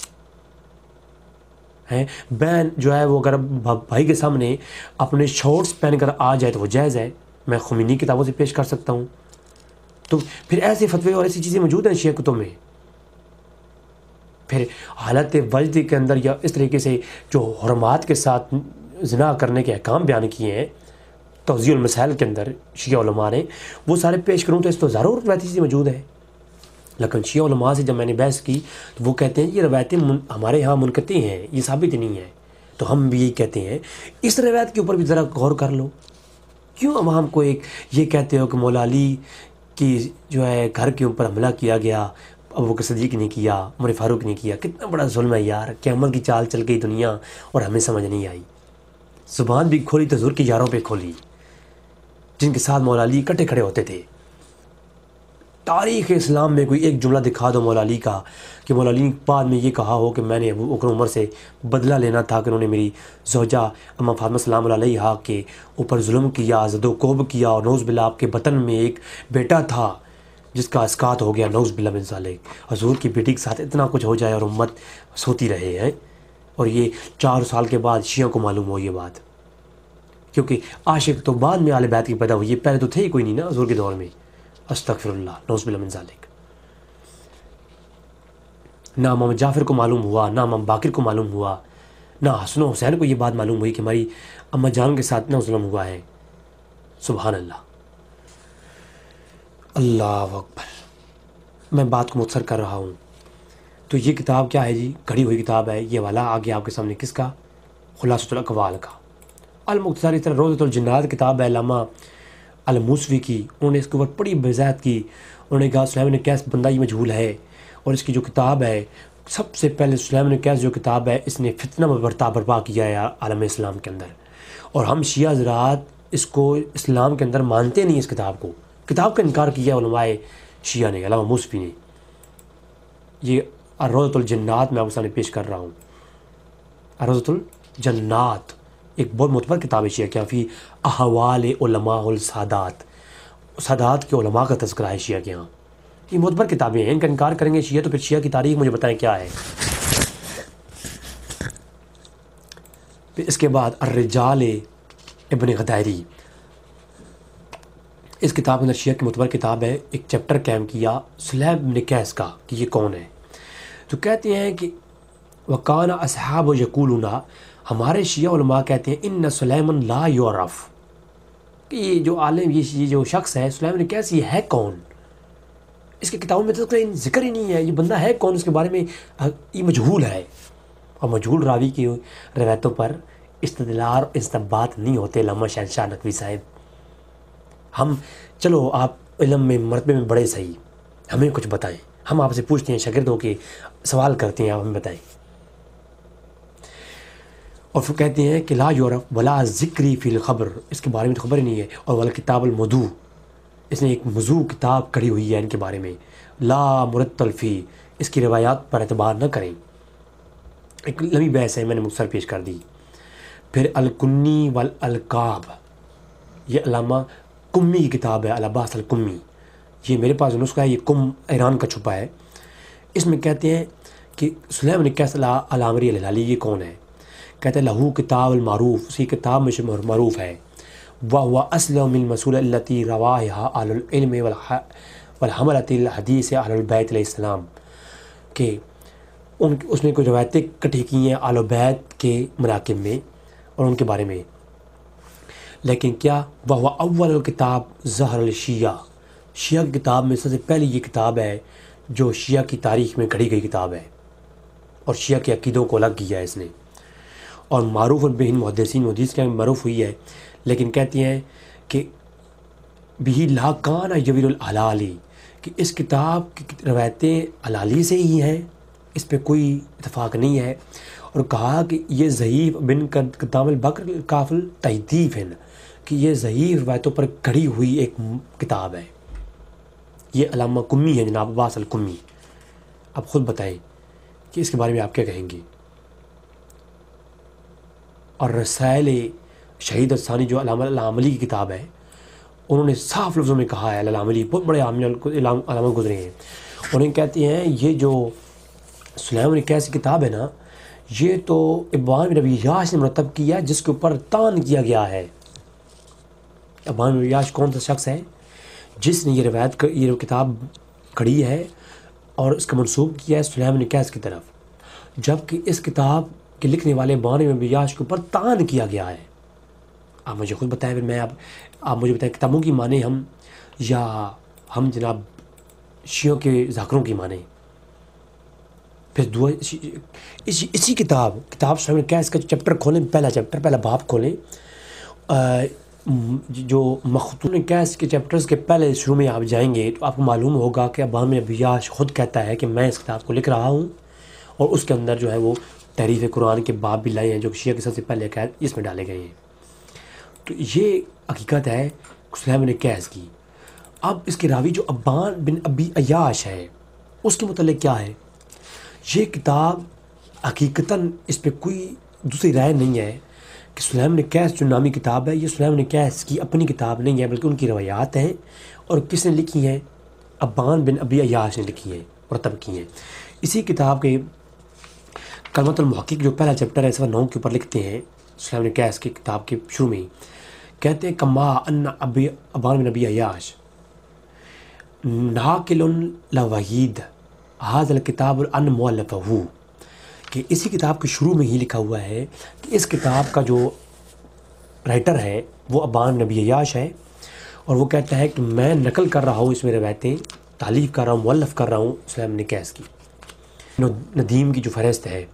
Speaker 2: ہیں. بہن جو ہے وہ اگر بھائی کے سامنے اپنے شارٹس پہن کر آ جائے تو وہ جائز ہے. میں خمینی کتابوں سے پیش کر سکتا ہوں. تو پھر ایسے فتوے اور ایسی چیزیں موجود ہیں شیعہ کتب میں. پھر حالت وجد کے اندر یا اس طریقے سے جو حرمات کے ساتھ زنا کرنے کے احکام بیان کیے ہیں توضیح المسائل کے اندر شیعہ علماء نے، وہ سارے پیش کروں تو اس تو ضرور روایتی چیزیں موجود ہیں. لیکن شیعہ علماء سے جب میں نے بحث کی تو وہ کہتے ہیں یہ روایتیں ہمارے ہاں منقطع ہیں، یہ ثابت نہیں ہے. تو ہم بھی یہی کہتے ہیں اس روایت کے اوپر بھی ذرا غور کر لو. کیوں عوام کو ایک یہ کہتے ہو کہ مولا علی کی جو ہے گھر کے اوپر حملہ کیا گیا، ابوبکر صدیق نے کیا، عمر فاروق نے کیا؟ کتنا بڑا ظلم ہے یار. قیامت کی چال چل گئی دنیا اور ہمیں سمجھ نہیں آئی. زبان بھی کھولی تو حضور کے یاروں پہ کھولی جن کے ساتھ مولا علی اکٹھے کھڑے ہوتے تھے. تاریخ اسلام میں کوئی ایک جملہ دکھا دو مولا علی کا کہ مولا علی بعد میں یہ کہا ہو کہ میں نے ابو بکر عمر سے بدلہ لینا تھا کہ انہوں نے میری زوجہ اما فاطمہ سلام اللہ علیہا کے اوپر ظلم کیا، زد و کوب کیا، اور نوز باللہ آپ کے بطن میں ایک بیٹا تھا جس کا اسقاط ہو گیا، نوز باللہ من ذالک. حضور کی بیٹی کے ساتھ اتنا کچھ ہو جائے اور امت سوتی رہے ہیں. اور یہ 4 سال کے بعد شیعہ کو معلوم ہو یہ بات، کیونکہ عاشق تو بعد میں اہل بیت کی پیدا ہوئی، یہ پہلے تو تھے ہی کوئی نہیں نا حضور کے دور میں. استغفر اللہ، نعوذ باللہ من ذالک. نہ امام جعفر کو معلوم ہوا، نہ امام باقر کو معلوم ہوا، نہ حسن و حسین کو یہ بات معلوم ہوئی کہ ہماری اماں جان کے ساتھ نہ ظلم ہوا ہے. سبحان اللہ، اللہ اکبر. میں بات کو مختصر کر رہا ہوں. تو یہ کتاب کیا ہے جی؟ گھڑی ہوئی کتاب ہے. یہ والا آگے آپ کے سامنے کس کا؟ خلاصۃ الاقوال کا. المختصر اس طرح روضۃ الجنات کتاب ہے علامہ الموسوی کی. انہوں نے اس کے اوپر بڑی وضاحت کی. انہوں نے کہا سلیم بن قیس بندہ ہی مجہول ہے، اور اس کی جو کتاب ہے سب سے پہلے سلیم بن قیس جو کتاب ہے اس نے فتنہ برپا کیا ہے عالم اسلام کے اندر. اور ہم شیعہ حضرات اس کو اسلام کے اندر مانتے نہیں. اس کتاب کا انکار کیا علماء شیعہ نے، علامہ موسوی نے. یہ روضۃ الجنات میں آپ کے سامنے پیش کر رہا ہوں. روضۃ الجنات ایک بہت معتبر کتاب ہے شیعہ کی، فی احوال علماء السادات، سادات کے علماء کا تذکرہ ہے شیعہ کے ہاں. یہ معتبر کتابیں ہیں، ان کا انکار کریں گے شیعہ تو پھر شیعہ کی تاریخ مجھے بتائیں کیا ہے. پھر اس کے بعد الرجال ابن غدائری، اس کتاب کے اندر شیعہ کی معتبر کتاب ہے. ایک چیپٹر قائم کیا سلیم بن قیس کا کہ یہ کون ہے. تو کہتے ہیں کہ وکان اصحاب یقولون، ہمارے شیعہ علماء کہتے ہیں ان سلیمان لا یعرف، کہ یہ جو عالم یہ جو شخص ہے سلیم بن قیس یہ ہے کون؟ اس کی کتابوں میں تو ذکر ہی نہیں ہے. یہ بندہ ہے کون؟ اس کے بارے میں یہ مجہول ہے. اور مجہول راوی کی روایتوں پر استدلال استنباط نہیں ہوتے. علامہ شہنشاہ نقوی صاحب، ہم چلو آپ علم میں مرتبے میں بڑے صحیح، ہمیں کچھ بتائیں. ہم آپ سے پوچھتے ہیں، شاگردوں کے سوال کرتے ہیں، آپ ہمیں بتائیں. اور پھر کہتے ہیں کہ لا یعرف ولا ذکری فی الخبر، اس کے بارے میں تو خبر ہی نہیں ہے. اور ولا کتاب الموضوع، اس نے ایک موضوع کتاب کڑی ہوئی ہے ان کے بارے میں. لا مرتل فی، اس کی روایات پر اعتبار نہ کریں. ایک لمبی بحث ہے، میں نے مختصر پیش کر دی. پھر الکنی والالقاب، یہ علامہ کمی کی کتاب ہے، العباس الکمی. یہ میرے پاس نسخہ ہے، یہ کم ایران کا چھپا ہے. اس میں کہتے ہیں کہ سلیم بن قیس العامری الہلالی یہ کون ہے؟ کہتے ہیں لہو کتاب المعروف، اسی کتاب میں معروف ہے. وَهُوَ أَسْلَمُ الْمَسُولَ الَّتِي رَوَاهَا أَهْلُ الْعِلْمِ وَالْحَمَلَةِ الْحَدِيثِ أَهْلُ الْبَيْتِ عَلَيْهِ السَّلَامِ، کہ اس نے کچھ روایتیں کٹھی کی ہیں اہل بیت کے مناقب میں اور ان کے بارے میں. لیکن کیا وَهُوَ أَوَّلُ الْكِتَابِ ظَهَرَ الشِّيَّةِ، شیعہ کی کتاب میں سب سے پہلی یہ کتاب ہے جو شیعہ کی تاریخ میں گھڑی گئی کتاب ہے، اور شیعہ کے عقیدوں کو الگ کیا ہے اس نے. اور معروف بہن محدثین حدیث کے معروف ہوئی ہے. لیکن کہتی ہیں کہ بھی لا کان یویل الحلالی، کہ اس کتاب کی روایتیں حلالی سے ہی ہیں، اس پہ کوئی اتفاق نہیں ہے. اور کہا کہ یہ ضعیف بن قدام البکر کافل تحدیف ہے، کہ یہ ضعیف روایتوں پر گھڑی ہوئی ایک کتاب ہے. یہ علامہ کمی ہے جناب عباس الکمی. اب خود بتائیں کہ اس کے بارے میں آپ کیا کہیں گے. اور رسائل شہید الثانی جو علامہ العاملی کی کتاب ہے، انہوں نے صاف لفظوں میں کہا ہے، العاملی بہت بڑے علامہ گزرے ہیں. انہیں کہتے ہیں یہ جو سلیم بن قیس کی کتاب ہے نا، یہ تو ابان بن ابی عیاش نے مرتب کیا جس کے اوپر طعن کیا گیا ہے۔ ابان بن ابی عیاش کون سا شخص ہے جس نے یہ کتاب کھڑی ہے اور اس کا منسوب کیا ہے سلیم بن قیس کی طرف، جبکہ اس کتاب کے لکھنے والے ابان بن ابی عیاش کے اوپر طعن کیا گیا ہے۔ آپ مجھے خود بتائیں، پھر میں آپ مجھے بتائیں کتابوں کی مانیں ہم یا ہم جناب شیعوں کے ذاکروں کی مانیں؟ پھر اسی کتاب سلیم بن قیس کا چیپٹر کھولیں، پہلا باب کھولیں، جو مختون قیس کے چیپٹرز کے پہلے شروع میں آپ جائیں گے تو آپ کو معلوم ہوگا کہ ابان بن ابی عیاش خود کہتا ہے کہ میں اس کتاب کو لکھ رہا ہوں، اور اس کے اندر جو ہے وہ تحریف قرآن کے باب بھی لائے ہیں جو شیعہ کے سب سے پہلے عقائد اس میں ڈالے گئے ہیں۔ تو یہ حقیقت ہے سلیم بن قیس کی۔ اب اس کے راوی جو ابان بن ابی عیاش ہے اس کے متعلق کیا ہے؟ یہ کتاب حقیقتاً اس پہ کوئی دوسری رائے نہیں ہے کہ سلیم بن قیس جو نامی کتاب ہے یہ سلیم بن قیس کی اپنی کتاب نہیں ہے، بلکہ ان کی روایات ہیں، اور کس نے لکھی ہیں؟ ابان بن ابی عیاش نے لکھی ہیں، مرتب کی ہیں۔ اسی کتاب کے کلمۃ المحقق جو پہلا چیپٹر ہے صفحہ 9 کے اوپر لکھتے ہیں، سلیم بن قیس کی کتاب کے شروع میں کہتے ہیں کما ان ابان بن ابی عیاش ناقل لوحید ھذا الکتاب ان مؤلفہ، کہ اسی کتاب کے شروع میں ہی لکھا ہوا ہے کہ اس کتاب کا جو رائٹر ہے وہ ابان بن ابی عیاش ہے، اور وہ کہتا ہے کہ میں نقل کر رہا ہوں اس میں روایتیں، تالیف کر رہا ہوں، مؤلف کر رہا ہوں سلیم بن قیس کی۔ ندیم کی جو فہرست ہے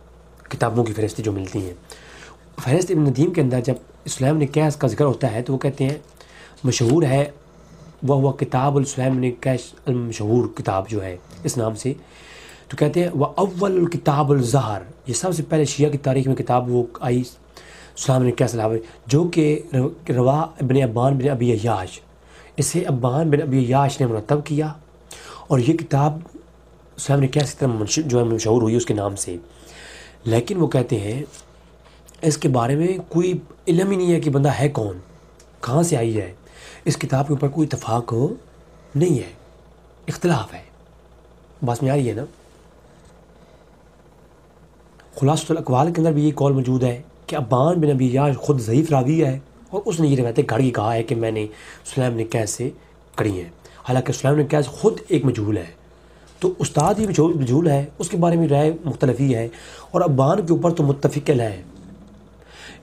Speaker 2: کتابوں کی فہرستیں جو ملتی ہیں، فہرست ابن ندیم کے اندر جب سلیم بن قیس کا ذکر ہوتا ہے تو وہ کہتے ہیں مشہور ہے وہ کتاب السلیم بن قیس المشہور کتاب جو ہے اس نام سے، تو کہتے ہیں وہ اول الکتاب الظہر، یہ سب سے پہلے شیعہ کی تاریخ میں کتاب وہ آئی سلیم بن قیس علاوہ، جو کہ روا ابن ابان بن ابی عیاش، اسے ابان بن ابی عیاش نے مرتب کیا، اور یہ کتاب سلیم بن قیس کی طرح جو ہے مشہور ہوئی اس کے نام سے۔ لیکن وہ کہتے ہیں اس کے بارے میں کوئی علم ہی نہیں ہے کہ بندہ ہے کون، کہاں سے آئی ہے، اس کتاب کے اوپر کوئی اتفاق نہیں ہے، اختلاف ہے۔ بات میں آ رہی ہے نا؟ خلاصۃ الاقوال کے اندر بھی یہ قول موجود ہے کہ ابان بن ابی عیاش خود ضعیف راوی ہے، اور اس نے یہ روایتیں گھڑ کے کہا ہے کہ میں نے سلیم بن قیس سے کڑھی ہیں، حالانکہ سلیم بن قیس خود ایک مجہول ہے، تو استاد بھی مجہول ہے، اس کے بارے میں رائے مختلف ہی ہے، اور ابان کے اوپر تو متفق ہے۔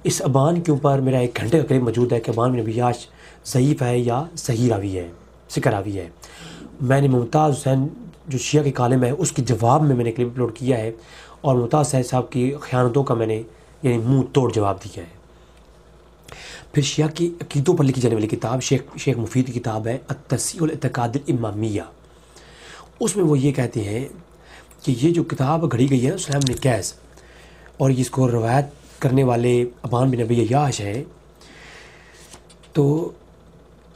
Speaker 2: اس ابان کے اوپر میرا 1 گھنٹے کا کلپ موجود ہے کہ ابان بن ابی عیاش ضعیف ہے یا صحیح راوی ہے، ثقہ راوی ہے۔ میں نے ممتاز حسین جو شیعہ کے کالم ہے اس کے جواب میں نے کلپ اپلوڈ کیا ہے، اور ممتاز صاحب کی خیانتوں کا میں نے یعنی منہ توڑ جواب دیا ہے۔ پھر شیعہ کی عقیدوں پر لکھی جانے والی کتاب شیخ مفید کی کتاب ہے التصحیح الاعتقاد الامامیہ، اس میں وہ یہ کہتے ہیں کہ یہ جو کتاب گھڑی گئی ہے سلیم بن قیس، اور اس کو روایت کرنے والے ابان بن ابی عیاش ہے، تو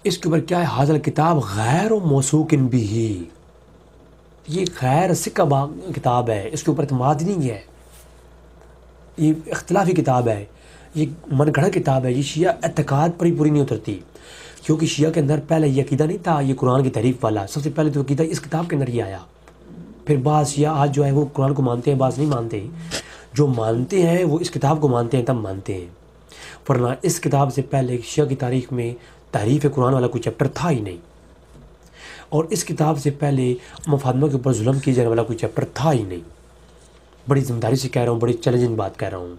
Speaker 2: اس کے اوپر کیا ہے، ھذا الکتاب غیر موثوق بہ، یہ غیر ثقہ کتاب ہے، اس کے اوپر اعتماد نہیں ہے، یہ اختلافی کتاب ہے، یہ من گھڑت کتاب ہے، یہ شیعہ اعتقاد پر ہی پوری نہیں اترتی، کیونکہ شیعہ کے اندر پہلے یہ عقیدہ نہیں تھا یہ قرآن کی تحریف والا، سب سے پہلے تو عقیدہ اس کتاب کے اندر ہی آیا۔ پھر بعض شیعہ آج جو ہے وہ قرآن کو مانتے ہیں، بعض نہیں مانتے، جو مانتے ہیں وہ اس کتاب کو مانتے ہیں تب مانتے ہیں، ورنہ اس کتاب سے پہلے شیعہ کی تاریخ میں تحریف قرآن والا کوئی چیپٹر تھا ہی نہیں، اور اس کتاب سے پہلے فاطمہ کے اوپر ظلم کیے جانے والا کوئی چیپٹر تھا ہی نہیں۔ بڑی ذمہ داری سے کہہ رہا ہوں، بڑی چیلنجنگ بات کہہ رہا ہوں۔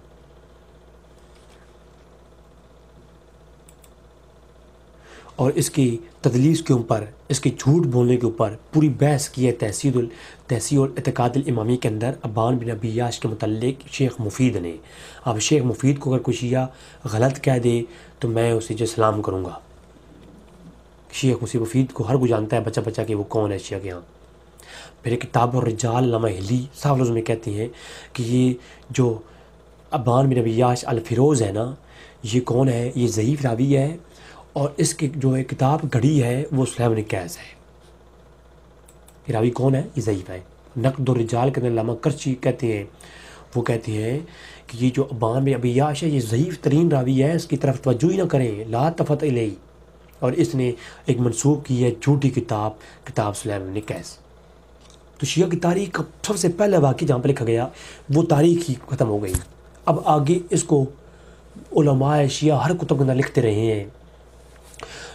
Speaker 2: اور اس کی تدلیس کے اوپر، اس کے جھوٹ بولنے کے اوپر پوری بحث کی ہے تحصیل الاعتقاد الامامی کے اندر ابان بن ابی عیاش کے متعلق شیخ مفید نے۔ اب شیخ مفید کو اگر کوئی شیعہ غلط کہہ دے تو میں اسے جو سلام کروں گا۔ شیخ مفید کو ہر کوئی جانتا ہے بچہ کہ وہ کون ہے شیعہ کے ہاں۔ پھر کتاب الرجال علامہ ہلی صاف لفظ میں کہتے ہیں کہ یہ جو ابان بن ابی عیاش الفیروز ہے نا، یہ کون ہے، یہ ضعیف راوی ہے، اور اس کی جو کتاب گھڑی ہے وہ سلیم بن قیس ہے۔ یہ راوی کون ہے؟ یہ ضعیف ہے۔ نقد الرجال کے اندر علامہ کرچی کہتے ہیں، وہ کہتے ہیں کہ یہ جو ابان بن ابی عیاش ہے یہ ضعیف ترین راوی ہے، اس کی طرف توجہ ہی نہ کریں، لا تفت الیہ، اور اس نے ایک منسوب کی ہے جھوٹی کتاب سلیم بن قیس۔ تو شیعہ کی تاریخ کا سب سے پہلا واقعہ جہاں پہ لکھا گیا وہ تاریخ ہی ختم ہو گئی. اب آگے اس کو علماء شیعہ ہر کتب کے اندر لکھتے رہے ہیں.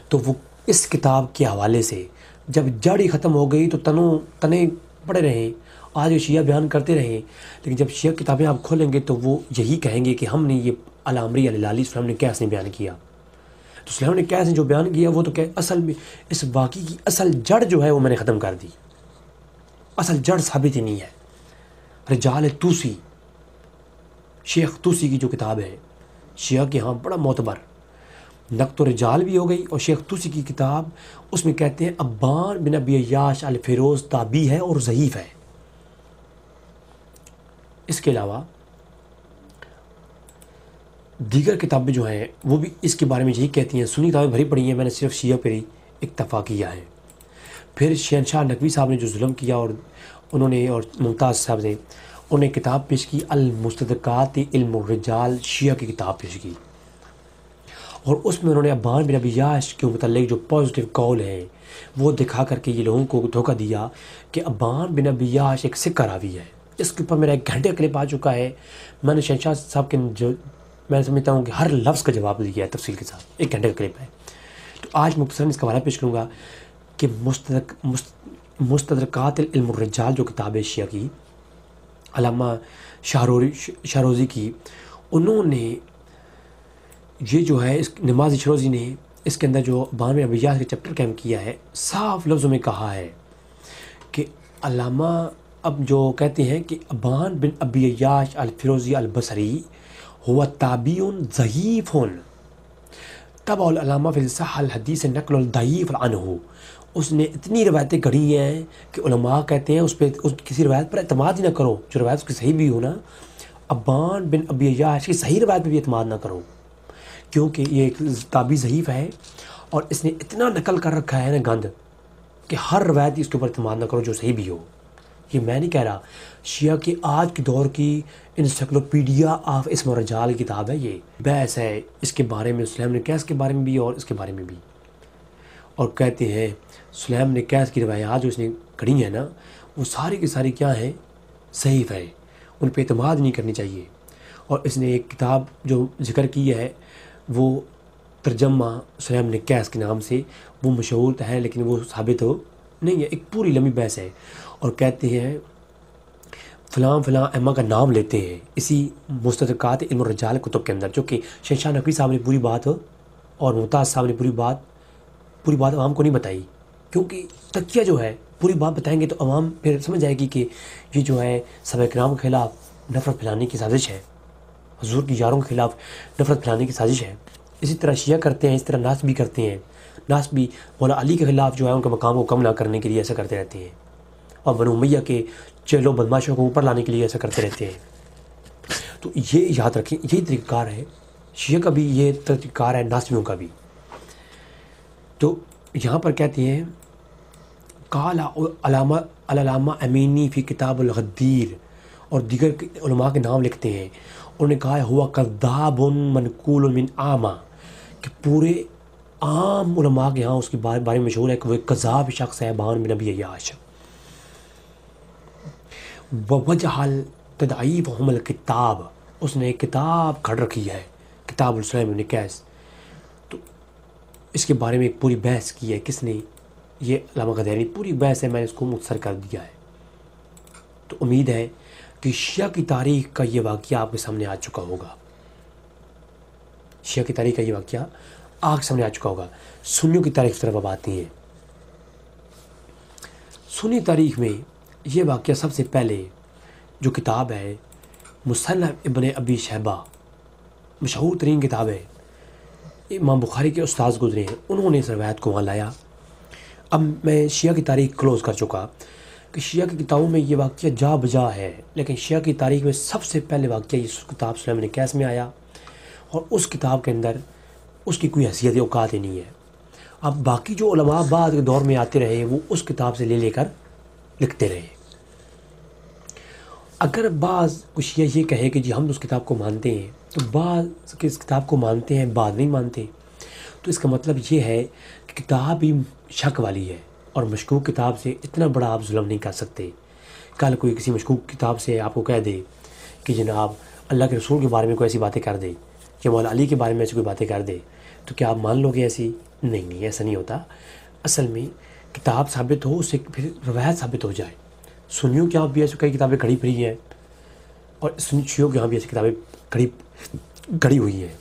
Speaker 2: تو وہ اس کتاب کے حوالے سے جب جڑ ہی ختم ہو گئی تو تنے پڑے رہیں. آج شیعہ بیان کرتے رہیں، لیکن جب شیعہ کتابیں آپ کھولیں گے تو وہ یہی کہیں گے کہ ہم نے یہ العمری الہلالی سلیم نے کیس نے بیان کیا. تو سلیم نے کیس نے جو بیان کیا وہ تو کہ اصل میں اس واقعی کی اصل جڑ جو ہے وہ میں نے ختم کر دی. اصل جڑ ثابت ہی نہیں ہے. رجال توسی، شیخ توسی کی جو کتاب ہے شیعہ کے ہاں بڑا معتبر، نقط و رجال بھی ہو گئی، اور شیخ توسی کی کتاب اس میں کہتے ہیں ابان بن ابی عیاش الفیروز تابعی ہے اور ضعیف ہے. اس کے علاوہ دیگر کتابیں جو ہیں وہ بھی اس کے بارے میں یہی کہتی ہیں. سنی کتابیں بھری پڑی ہیں، میں نے صرف شیعہ پر ہی اکتفا کیا ہے. پھر شہنشاہ نقوی صاحب نے جو ظلم کیا اور انہوں نے، اور ممتاز صاحب نے، انہوں نے کتاب پیش کی المستدرکات علم الرجال، شیعہ کی کتاب پیش کی، اور اس میں انہوں نے ابان بن ابی عیاش کے متعلق جو پازیٹیو قول ہے وہ دکھا کر کے یہ لوگوں کو دھوکہ دیا کہ ابان بن ابی عیاش ایک سکہ راوی ہے. اس کے اوپر میرا 1 گھنٹے کلپ آ چکا ہے. میں نے شہنشاہ صاحب کے جو میں سمجھتا ہوں کہ ہر لفظ کا جواب دیا ہے تفصیل کے ساتھ. 1 گھنٹے کا کلپ ہے. تو آج مختصراً اس کا حوالہ پیش کروں گا کہ مستدرکات علم الرجال جو کتاب ہے شیعہ کی، علامہ شاروزی کی، انہوں نے یہ جو ہے نماز شروزی نے اس کے اندر جو ابان بن ابی عیاش کا چیپٹر قائم کیا ہے، صاف لفظوں میں کہا ہے کہ علامہ اب جو کہتے ہیں کہ ابان بن ابی عیاش الفیروزی البصری ہوا تابعی ضعیف، تبع العلامہ فی الصحہ الحدیث نقل الضعیف عنہ. اس نے اتنی روایتیں گھڑی ہیں کہ علماء کہتے ہیں اس پہ کسی روایت پر اعتماد ہی نہ کرو جو روایت اس کی صحیح بھی ہو نا. ابان بن ابی عیاش کی صحیح روایت پہ بھی اعتماد نہ کرو، کیونکہ یہ ایک تابعی ضعیف ہے اور اس نے اتنا نقل کر رکھا ہے نا گند کہ ہر روایت اس کے اوپر اعتماد نہ کرو جو صحیح بھی ہو. یہ میں نہیں کہہ رہا، شیعہ کے آج کے دور کی انسائکلوپیڈیا آف اسم و رجال کتاب ہے. یہ بحث ہے اس کے بارے میں، سلیم نے کیس کے بارے میں بھی اور اس کے بارے میں بھی. اور کہتے ہیں سلیم نے کیس کی روایات جو اس نے کھڑی ہیں نا وہ ساری کی ساری کیا ہیں، صحیح ہیں، ان پہ اعتماد نہیں کرنی چاہیے. اور اس نے ایک کتاب جو ذکر کی ہے وہ ترجمہ سلیم نے کیس کے نام سے، وہ مشہور ہے لیکن وہ ثابت ہو نہیں ہے. ایک پوری لمبی بحث ہے. اور کہتے ہیں فلاں فلاں ائمہ کا نام لیتے ہیں اسی مستدرکات علم الرجال کتب کے اندر، جو کہ شہنشاہ نقوی صاحب نے پوری بات اور ممتاز صاحب نے پوری بات عوام کو نہیں بتائی. کیونکہ تکیہ جو ہے پوری بات بتائیں گے تو عوام پھر سمجھ جائے گی کہ یہ جو ہے صحابہ کرام کے خلاف نفرت پھیلانے کی سازش ہے، حضور کی یاروں کے خلاف نفرت پھیلانے کی سازش ہے. اسی طرح شیعہ کرتے ہیں، اس طرح ناس بھی کرتے ہیں. ناس بھی مولا علی کے خلاف جو ہے ان کے مقام کو کم نہ کرنے کے لیے ایسا کرتے رہتے ہیں، اور بنو امیہ کے چیلوں بدماشوں کو اوپر لانے کے لیے ایسا کرتے رہتے ہیں. تو یہ یاد رکھیں، یہی طریقہ کار ہے شیعہ کا بھی، یہ طریقہ کار ہے ناسبیوں کا بھی. تو یہاں پر کہتے ہیں قال علامہ امینی فی کتاب الغدیر، اور دیگر علماء کے نام لکھتے ہیں. انہوں نے کہا ہوا کذاب منقول من عامہ، کہ پورے عام علماء کے ہاں اس کے بارے میں مشہور ہے کہ وہ ایک کذاب شخص ہے ابان بن ابی عیاش. ووجہ تضعیفہم الکتاب، اس نے ایک کتاب کھڑ رکھی ہے کتاب السلیم بن کیس. تو اس کے بارے میں ایک پوری بحث کی ہے. کس نے؟ یہ علامہ غزالی. پوری بحث ہے، میں نے اس کو مختصر کر دیا ہے. تو امید ہے کہ شیعہ کی تاریخ کا یہ واقعہ آپ کے سامنے آ چکا ہوگا. شیعہ کی تاریخ کا یہ واقعہ آپ کے سامنے آ چکا ہوگا. سنیوں کی تاریخ کی طرف اب آتی ہیں. سنی تاریخ میں یہ واقعہ سب سے پہلے جو کتاب ہے مصنف ابن ابی شیبہ، مشہور ترین کتاب ہے، امام بخاری کے استاذ گزرے ہیں، انہوں نے اس روایت کو وہاں لایا. اب میں شیعہ کی تاریخ کلوز کر چکا کہ شیعہ کی کتابوں میں یہ واقعہ جا بجا ہے، لیکن شیعہ کی تاریخ میں سب سے پہلے واقعہ یہ کتاب سلیم بن کیس میں آیا، اور اس کتاب کے اندر اس کی کوئی حیثیت اوقات ہی نہیں ہے. اب باقی جو علماء بعد کے دور میں آتے رہے وہ اس کتاب سے لے کر لکھتے رہے. اگر بعض کچھ یہ کہے کہ جی ہم اس کتاب کو مانتے ہیں، تو بعض اس کتاب کو مانتے ہیں بعض نہیں مانتے، تو اس کا مطلب یہ ہے کہ کتاب ہی شک والی ہے، اور مشکوک کتاب سے اتنا بڑا آپ ظلم نہیں کر سکتے کل کوئی کسی مشکوک کتاب سے آپ کو کہہ دے کہ جناب اللہ کے رسول کے بارے میں کوئی ایسی باتیں کر دے یا مولا علی کے بارے میں ایسی کوئی باتیں کر دے، تو کیا آپ مان لو گے ایسی؟ نہیں، ایسا نہیں ہوتا۔ اصل میں کتاب ثابت ہو، اس سے پھر روایت ثابت ہو جائے۔ سنیوں کے یہاں بھی ایسی کئی کتابیں کھڑی پڑی ہیں، اور شیعوں کے یہاں بھی ایسی کتابیں کھڑی ہوئی ہیں۔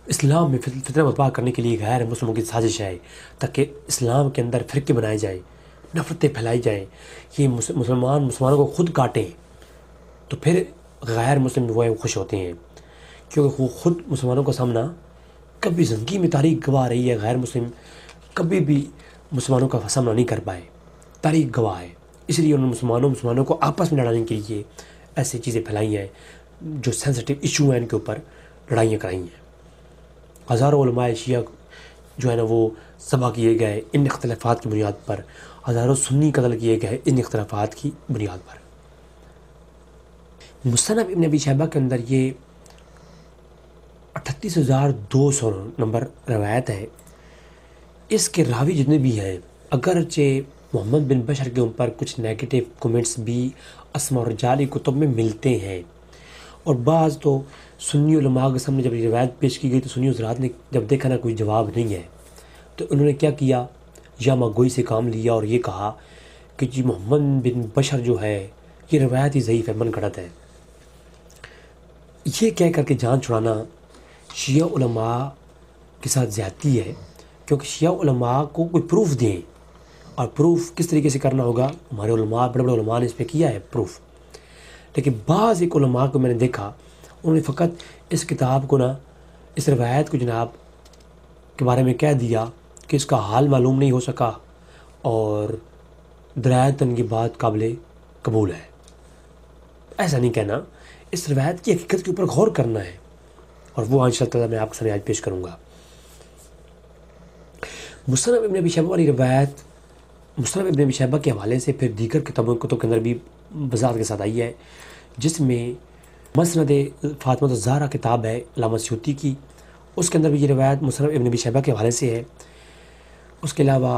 Speaker 2: اسلام میں فتنہ برپا کرنے کے لیے غیر مسلموں کی سازش ہے، تاکہ اسلام کے اندر فرقے بنائے جائیں، نفرتیں پھیلائی جائیں، یہ مسلمانوں کو خود کاٹیں، تو پھر غیر مسلم وہ خوش ہوتے ہیں، کیونکہ وہ خود مسلمانوں کا سامنا کبھی زندگی میں تاریخ گواہ رہی ہے، غیر مسلم کبھی بھی مسلمانوں کا سامنا نہیں کر پائے، تاریخ گواہ ہے۔ اس لیے انہوں نے مسلمانوں کو آپس میں لڑانے کے لیے ایسی چیزیں پھیلائی ہیں، جو سینسٹیو ایشو ہیں ان کے اوپر لڑائیاں کرائی ہیں۔ ہزاروں علماء شیعہ جو ہے نا وہ ذبح کیے گئے ان اختلافات کی بنیاد پر، ہزاروں سنی قتل کیے گئے ان اختلافات کی بنیاد پر۔ مصنف ابن ابی شیبہ کے اندر یہ 38,200 نمبر روایت ہے۔ اس کے راوی جتنے بھی ہیں، اگرچہ محمد بن بشر کے اوپر کچھ نیگیٹو کومنٹس بھی اسماء الرجال کتب میں ملتے ہیں، اور بعض تو سنی علماء کے سامنے جب یہ روایت پیش کی گئی تو سنی حضرات نے جب دیکھا نا کوئی جواب نہیں ہے، تو انہوں نے کیا کیا، یاما گوئی سے کام لیا اور یہ کہا کہ جی محمد بن بشر جو ہے یہ روایت ہی ضعیف ہے، من گھڑت ہے۔ یہ کہہ کر کے جان چھڑانا شیعہ علماء کے ساتھ زیادتی ہے، کیونکہ شیعہ علماء کو کوئی پروف دیں، اور پروف کس طریقے سے کرنا ہوگا، ہمارے علماء بڑے بڑے علماء نے اس پہ کیا ہے پروف، لیکن بعض ایک علماء کو میں نے دیکھا انہوں نے فقط اس کتاب کو نا، اس روایت کو جناب کے بارے میں کہہ دیا کہ اس کا حال معلوم نہیں ہو سکا، اور درایتاً یہ بات قابل قبول ہے۔ ایسا نہیں کہنا، اس روایت کی حقیقت کے اوپر غور کرنا ہے، اور وہ انشاءاللہ تعالیٰ میں آپ کے سامنے آج پیش کروں گا۔ مصنف ابن ابی شیبہ والی روایت مصنف ابن ابی شیبہ کے حوالے سے پھر دیگر کتب کے اندر بھی وضاحت کے ساتھ آئی ہے، جس میں مسند فاطمہ الزہرا کتاب ہے علامہ سیوطی کی، اس کے اندر بھی یہ روایت مصنف ابن ابی شیبہ کے حوالے سے ہے۔ اس کے علاوہ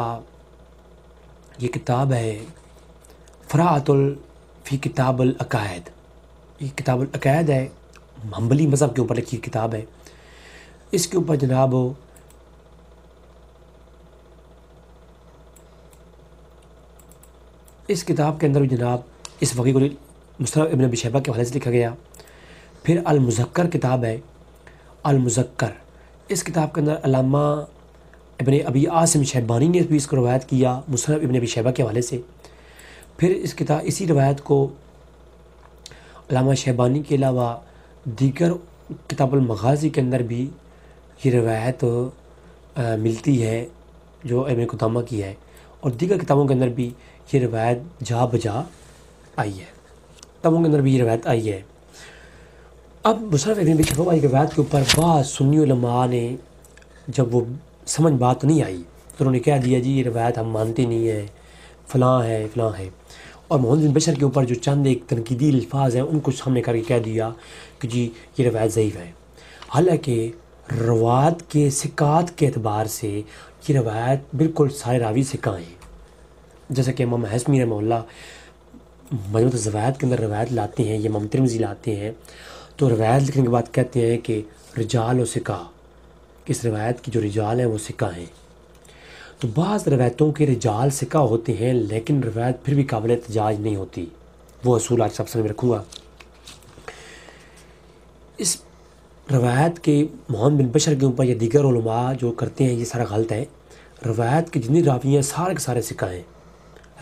Speaker 2: یہ کتاب ہے فراعت فی کتاب العقائد، یہ کتاب العقائد ہے، حنبلی مذہب کے اوپر لکھی کتاب ہے۔ اس کے اوپر جناب اس کتاب کے اندر بھی جناب اس واقعے کو مصنف ابن ابی شیبہ کے حوالے سے لکھا گیا۔ پھر المذکر کتاب ہے، المذکر، اس کتاب کے اندر علامہ ابن ابی عاصم شیبانی نے بھی اس کو روایت کیا مصنف ابن ابی شیبہ کے حوالے سے۔ پھر اسی روایت کو علامہ شیبانی کے علاوہ دیگر کتاب المغازی کے اندر بھی یہ روایت ملتی ہے جو ابن قدامہ کی ہے، اور دیگر کتابوں کے اندر بھی یہ روایت جا بجا آئی ہے، کتابوں کے اندر بھی یہ روایت آئی ہے۔ اب مصنف ابن ابی شیبہ کی روایت کے اوپر بعض سنی علماء نے جب وہ سمجھ بات نہیں آئی تو انہوں نے کہہ دیا جی یہ روایت ہم مانتے نہیں ہیں، فلاں ہے فلاں ہے، اور محمد بن بشر کے اوپر جو چند ایک تنقیدی الفاظ ہیں ان کو سامنے کر کے کہہ دیا کہ جی یہ روایت ضعیف ہے، حالانکہ روایت کے ثقات کے اعتبار سے یہ روایت بالکل سارے راوی ثقہ ہیں۔ جیسا کہ امام حسمی رحمہ اللہ مجموعۃ الزوائد کے اندر روایت لاتے ہیں، یہ امام ترمذی لاتے ہیں، تو روایت لکھنے کے بعد کہتے ہیں کہ رجال و ثقہ، کہ اس روایت کی جو رجال ہیں وہ ثقہ ہیں۔ تو بعض روایتوں کے رجال ثقہ ہوتے ہیں لیکن روایت پھر بھی قابل احتجاج نہیں ہوتی، وہ اصول آج سب سامنے رکھوں گا۔ اس روایت کے محمد بن بشر کے اوپر یا دیگر علماء جو کرتے ہیں یہ سارا غلط ہے۔ روایت کے جتنی راوی ہیں سارے کے سارے ثقہ ہیں،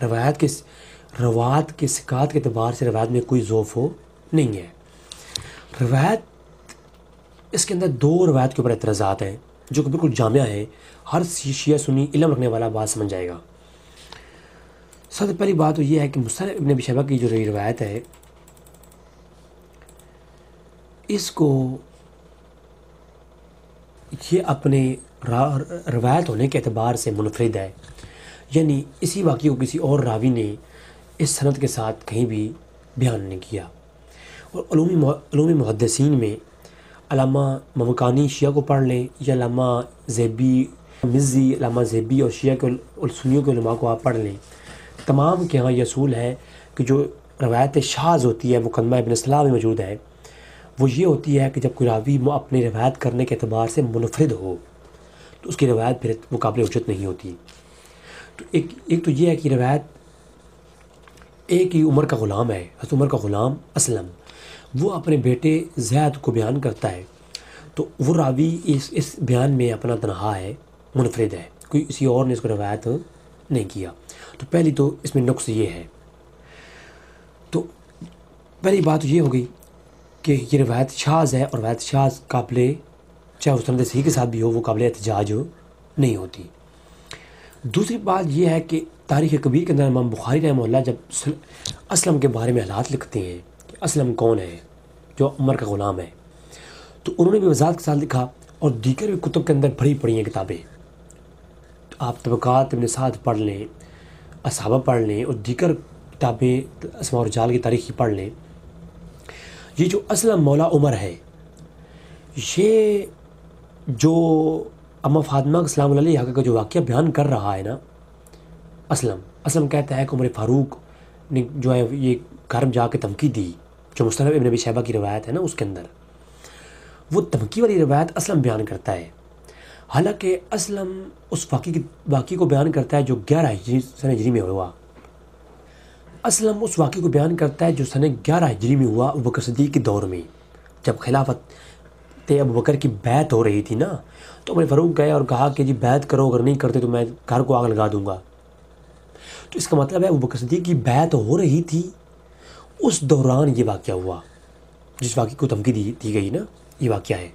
Speaker 2: روایت کے ثقات کے اعتبار سے روایت میں کوئی ضعف نہیں ہے۔ روایت اس کے اندر دو روایت کے اوپر اعتراضات ہیں جو کہ بالکل جامع ہیں، ہر شیعہ سنی علم رکھنے والا بات سمجھ جائے گا۔ سب سے پہلی بات تو یہ ہے کہ مصنف ابن ابی شیبہ کی جو روایت ہے اس کو یہ اپنے روایت ہونے کے اعتبار سے منفرد ہے، یعنی اسی واقعے کو کسی اور راوی نے اس سند کے ساتھ کہیں بھی بیان نہیں کیا۔ اور علوم محدثین میں علامہ ممکانی شیعہ کو پڑھ لیں یا علامہ زیبی مزی، علامہ زیبی اور شیعہ کے سنیوں کے علماء کو آپ پڑھ لیں تمام کے ہاں یہ اصول ہے کہ جو روایت شاذ ہوتی ہے، مقدمہ ابن صلاح میں موجود ہے، وہ یہ ہوتی ہے کہ جب کوئی راوی اپنی روایت کرنے کے اعتبار سے منفرد ہو تو اس کی روایت پھر مقابل حجت نہیں ہوتی۔ تو ایک تو یہ ہے کہ روایت ایک ہی عمر کا غلام ہے، حضرت عمر کا غلام اسلم، وہ اپنے بیٹے زید کو بیان کرتا ہے، تو وہ راوی اس بیان میں اپنا تنہا ہے، منفرد ہے، کوئی کسی اور نے اس کو روایت نہیں کیا۔ تو پہلی تو اس میں نقص یہ ہے۔ تو پہلی بات یہ ہو گئی کہ یہ روایت شاذ ہے، اور روایت شاذ قابل، چاہے وہ سند صحیح کے ساتھ بھی ہو، وہ قابل احتجاج نہیں ہوتی۔ دوسری بات یہ ہے کہ تاریخ کبیر کے اندر امام بخاری رحمہ اللہ جب اسلم کے بارے میں حالات لکھتے ہیں کہ اسلم کون ہے جو عمر کا غلام ہے، تو انہوں نے بھی وضاحت کے ساتھ لکھا، اور دیگر بھی کتب کے اندر بھری پڑی ہیں کتابیں۔ تو آپ طبقات ابن سعد پڑھ لیں، اصحابہ پڑھ لیں، اور دیگر کتابیں اسماء و رجال کی تاریخی پڑھ لیں۔ یہ جو اسلم مولا عمر ہے، یہ جو اما فاطمہ السلام علیہ کا جو واقعہ بیان کر رہا ہے نا، اسلم کہتا ہے کہ عمر فاروق نے جو ہے یہ گھر جا کے دھمکی دی، جو مصنف ابن ابی شیبہ کی روایت ہے نا، اس کے اندر وہ دھمکی والی روایت اسلم بیان کرتا ہے۔ حالانکہ اسلم اس واقعے کو بیان کرتا ہے جو 11 سنہ ہجری میں ہوا۔ اسلم اس واقعے کو بیان کرتا ہے جو سنہ 11 ہجری میں ہوا، ابوبکر صدیق کے دور میں، جب خلافت ابوبکر کی بیعت ہو رہی تھی نا، تو عمر فاروق گئے اور کہا کہ جی بیعت کرو، اگر نہیں کرتے تو میں گھر کو آگ لگا دوں گا۔ تو اس کا مطلب ہے ابوبکر صدیق کی بیعت ہو رہی تھی، اس دوران یہ واقعہ ہوا، جس واقعے کو دھمکی دی گئی نا، یہ واقعہ ہے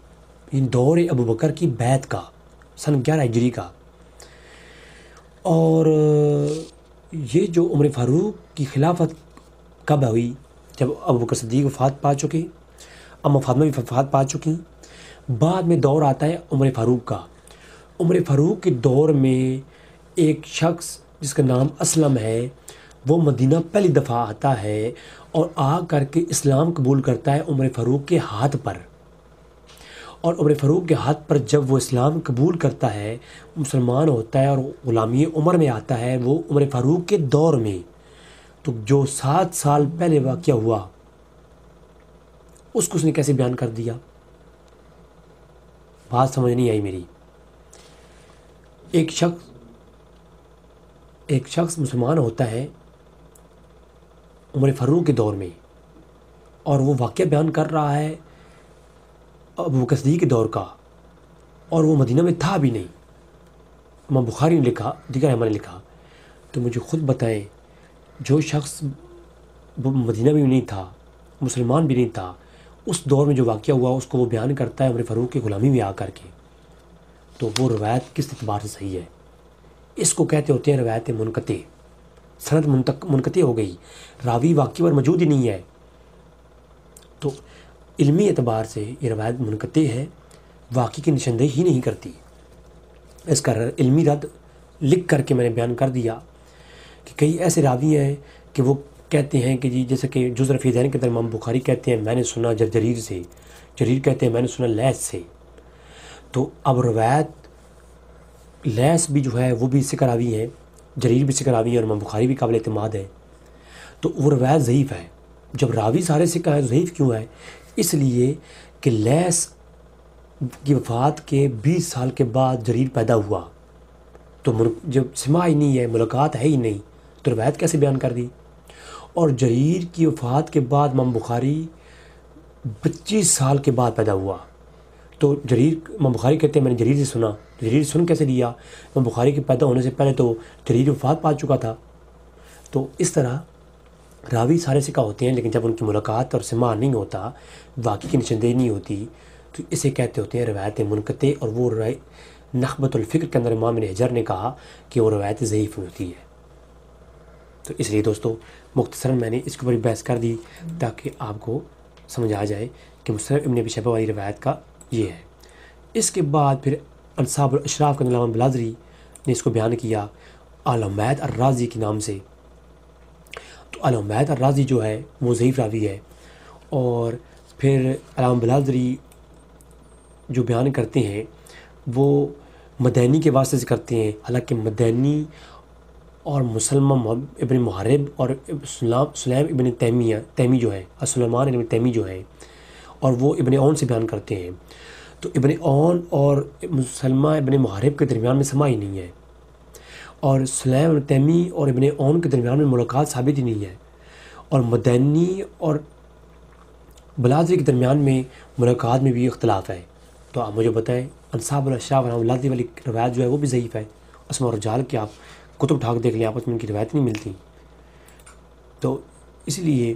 Speaker 2: ان دور ابوبکر کی بیعت کا، سن 11 ہجری کا۔ اور یہ جو عمر فاروق کی خلافت کب ہوئی؟ جب ابوبکر صدیق وفات پا چکے، اما فاطمہ بھی وفات پا چکی، بعد میں دور آتا ہے عمر فاروق کا۔ عمر فاروق کے دور میں ایک شخص جس کا نام اسلم ہے، وہ مدینہ پہلی دفعہ آتا ہے اور آ کر کے اسلام قبول کرتا ہے عمر فاروق کے ہاتھ پر۔ اور عمر فاروق کے ہاتھ پر جب وہ اسلام قبول کرتا ہے، مسلمان ہوتا ہے اور غلامی عمر میں آتا ہے، وہ عمر فاروق کے دور میں، تو جو 7 سال پہلے واقعہ ہوا اس کو اس نے کیسے بیان کر دیا؟ بات سمجھ نہیں آئی میری۔ ایک شخص مسلمان ہوتا ہے عمر فاروق کے دور میں، اور وہ واقعہ بیان کر رہا ہے ابوبکر صدیق کے دور کا، اور وہ مدینہ میں تھا بھی نہیں۔ امام بخاری نے لکھا، دیگر ائمہ نے لکھا، تو مجھے خود بتائیں، جو شخص مدینہ میں بھی نہیں تھا، مسلمان بھی نہیں تھا، اس دور میں جو واقعہ ہوا اس کو وہ بیان کرتا ہے عمر فاروق کی غلامی میں آ کر کے، تو وہ روایت کس اعتبار سے صحیح ہے؟ اس کو کہتے ہوتے ہیں روایت منقطع۔ سند منقطع ہو گئی، راوی واقعے پر موجود ہی نہیں ہے، تو علمی اعتبار سے یہ روایت منقطع ہے، واقعے کی نشاندہی ہی نہیں کرتی۔ اس کا علمی رد لکھ کر کے میں نے بیان کر دیا کہ کئی ایسے راوی ہیں کہ وہ کہتے ہیں کہ جی، جیسے کہ جز رفیعین کے اندر امام بخاری کہتے ہیں میں نے سنا جریر سے، جریر کہتے ہیں میں نے سنا لیث سے۔ تو اب روایت لیث بھی جو ہے وہ بھی ثقہ راوی ہیں، جریر بھی ثقہ راوی ہیں، اور امام بخاری بھی قابل اعتماد ہے، تو وہ روایت ضعیف ہے۔ جب راوی سارے ثقہ ہیں تو ضعیف کیوں ہے؟ اس لیے کہ لیث کی وفات کے 20 سال کے بعد جریر پیدا ہوا، تو جب سماع ہی نہیں ہے، ملاقات ہے ہی نہیں، تو روایت کیسے بیان کر دی؟ اور جریر کی وفات کے بعد امام بخاری 25 سال کے بعد پیدا ہوا، تو امام بخاری کہتے ہیں میں نے جریر سے سنا، جریر سن کیسے لیا؟ امام بخاری کے پیدا ہونے سے پہلے تو جریر وفات پا چکا تھا۔ تو اس طرح راوی سارے ثقہ ہوتے ہیں، لیکن جب ان کی ملاقات اور سماع نہیں ہوتا، واقعی کی نشاندہی نہیں ہوتی، تو اسے کہتے ہوتے ہیں روایت منقطع۔ اور وہ نخبۃ الفکر کے اندر امام ابن حجر نے کہا کہ وہ روایت ضعیف ہوتی ہے۔ تو اس لیے دوستو مختصراً میں نے اس کے اوپر بحث کر دی تاکہ آپ کو سمجھ آ جائے کہ مصنف ابن ابی شیبہ والی روایت کا یہ ہے۔ اس کے بعد پھر انصاب الاشراف کے علامہ بلازری نے اس کو بیان کیا الحمید الرازی کے نام سے۔ تو الحمید الرازی جو ہے وہ ضعیف راوی ہے، اور پھر علامہ بلازری جو بیان کرتے ہیں وہ مدینی کے واسطے سے کرتے ہیں، حالانکہ مدینی اور مسلمہ ابن محرب اور سلیم ابن تیمی جو ہے، سلیمان ابن تیمی جو ہے، اور وہ ابن اون سے بیان کرتے ہیں، تو ابن اون اور مسلمہ ابن محرب کے درمیان میں سما ہی نہیں ہے، اور سلیم ابن تیمی اور ابن اون کے درمیان میں ملاقات ثابت ہی نہیں ہے، اور مدینی اور بلازری کے درمیان میں ملاقات میں بھی اختلاف ہے۔ تو آپ مجھے بتائیں انصاب الاشراف رحمۃ اللہ علیہ والی روایت جو ہے وہ بھی ضعیف ہے، اسماء الرجال کے آپ کتب اٹھا کے دیکھ لیں، آپس میں ان کی روایت نہیں ملتی۔ تو اس لیے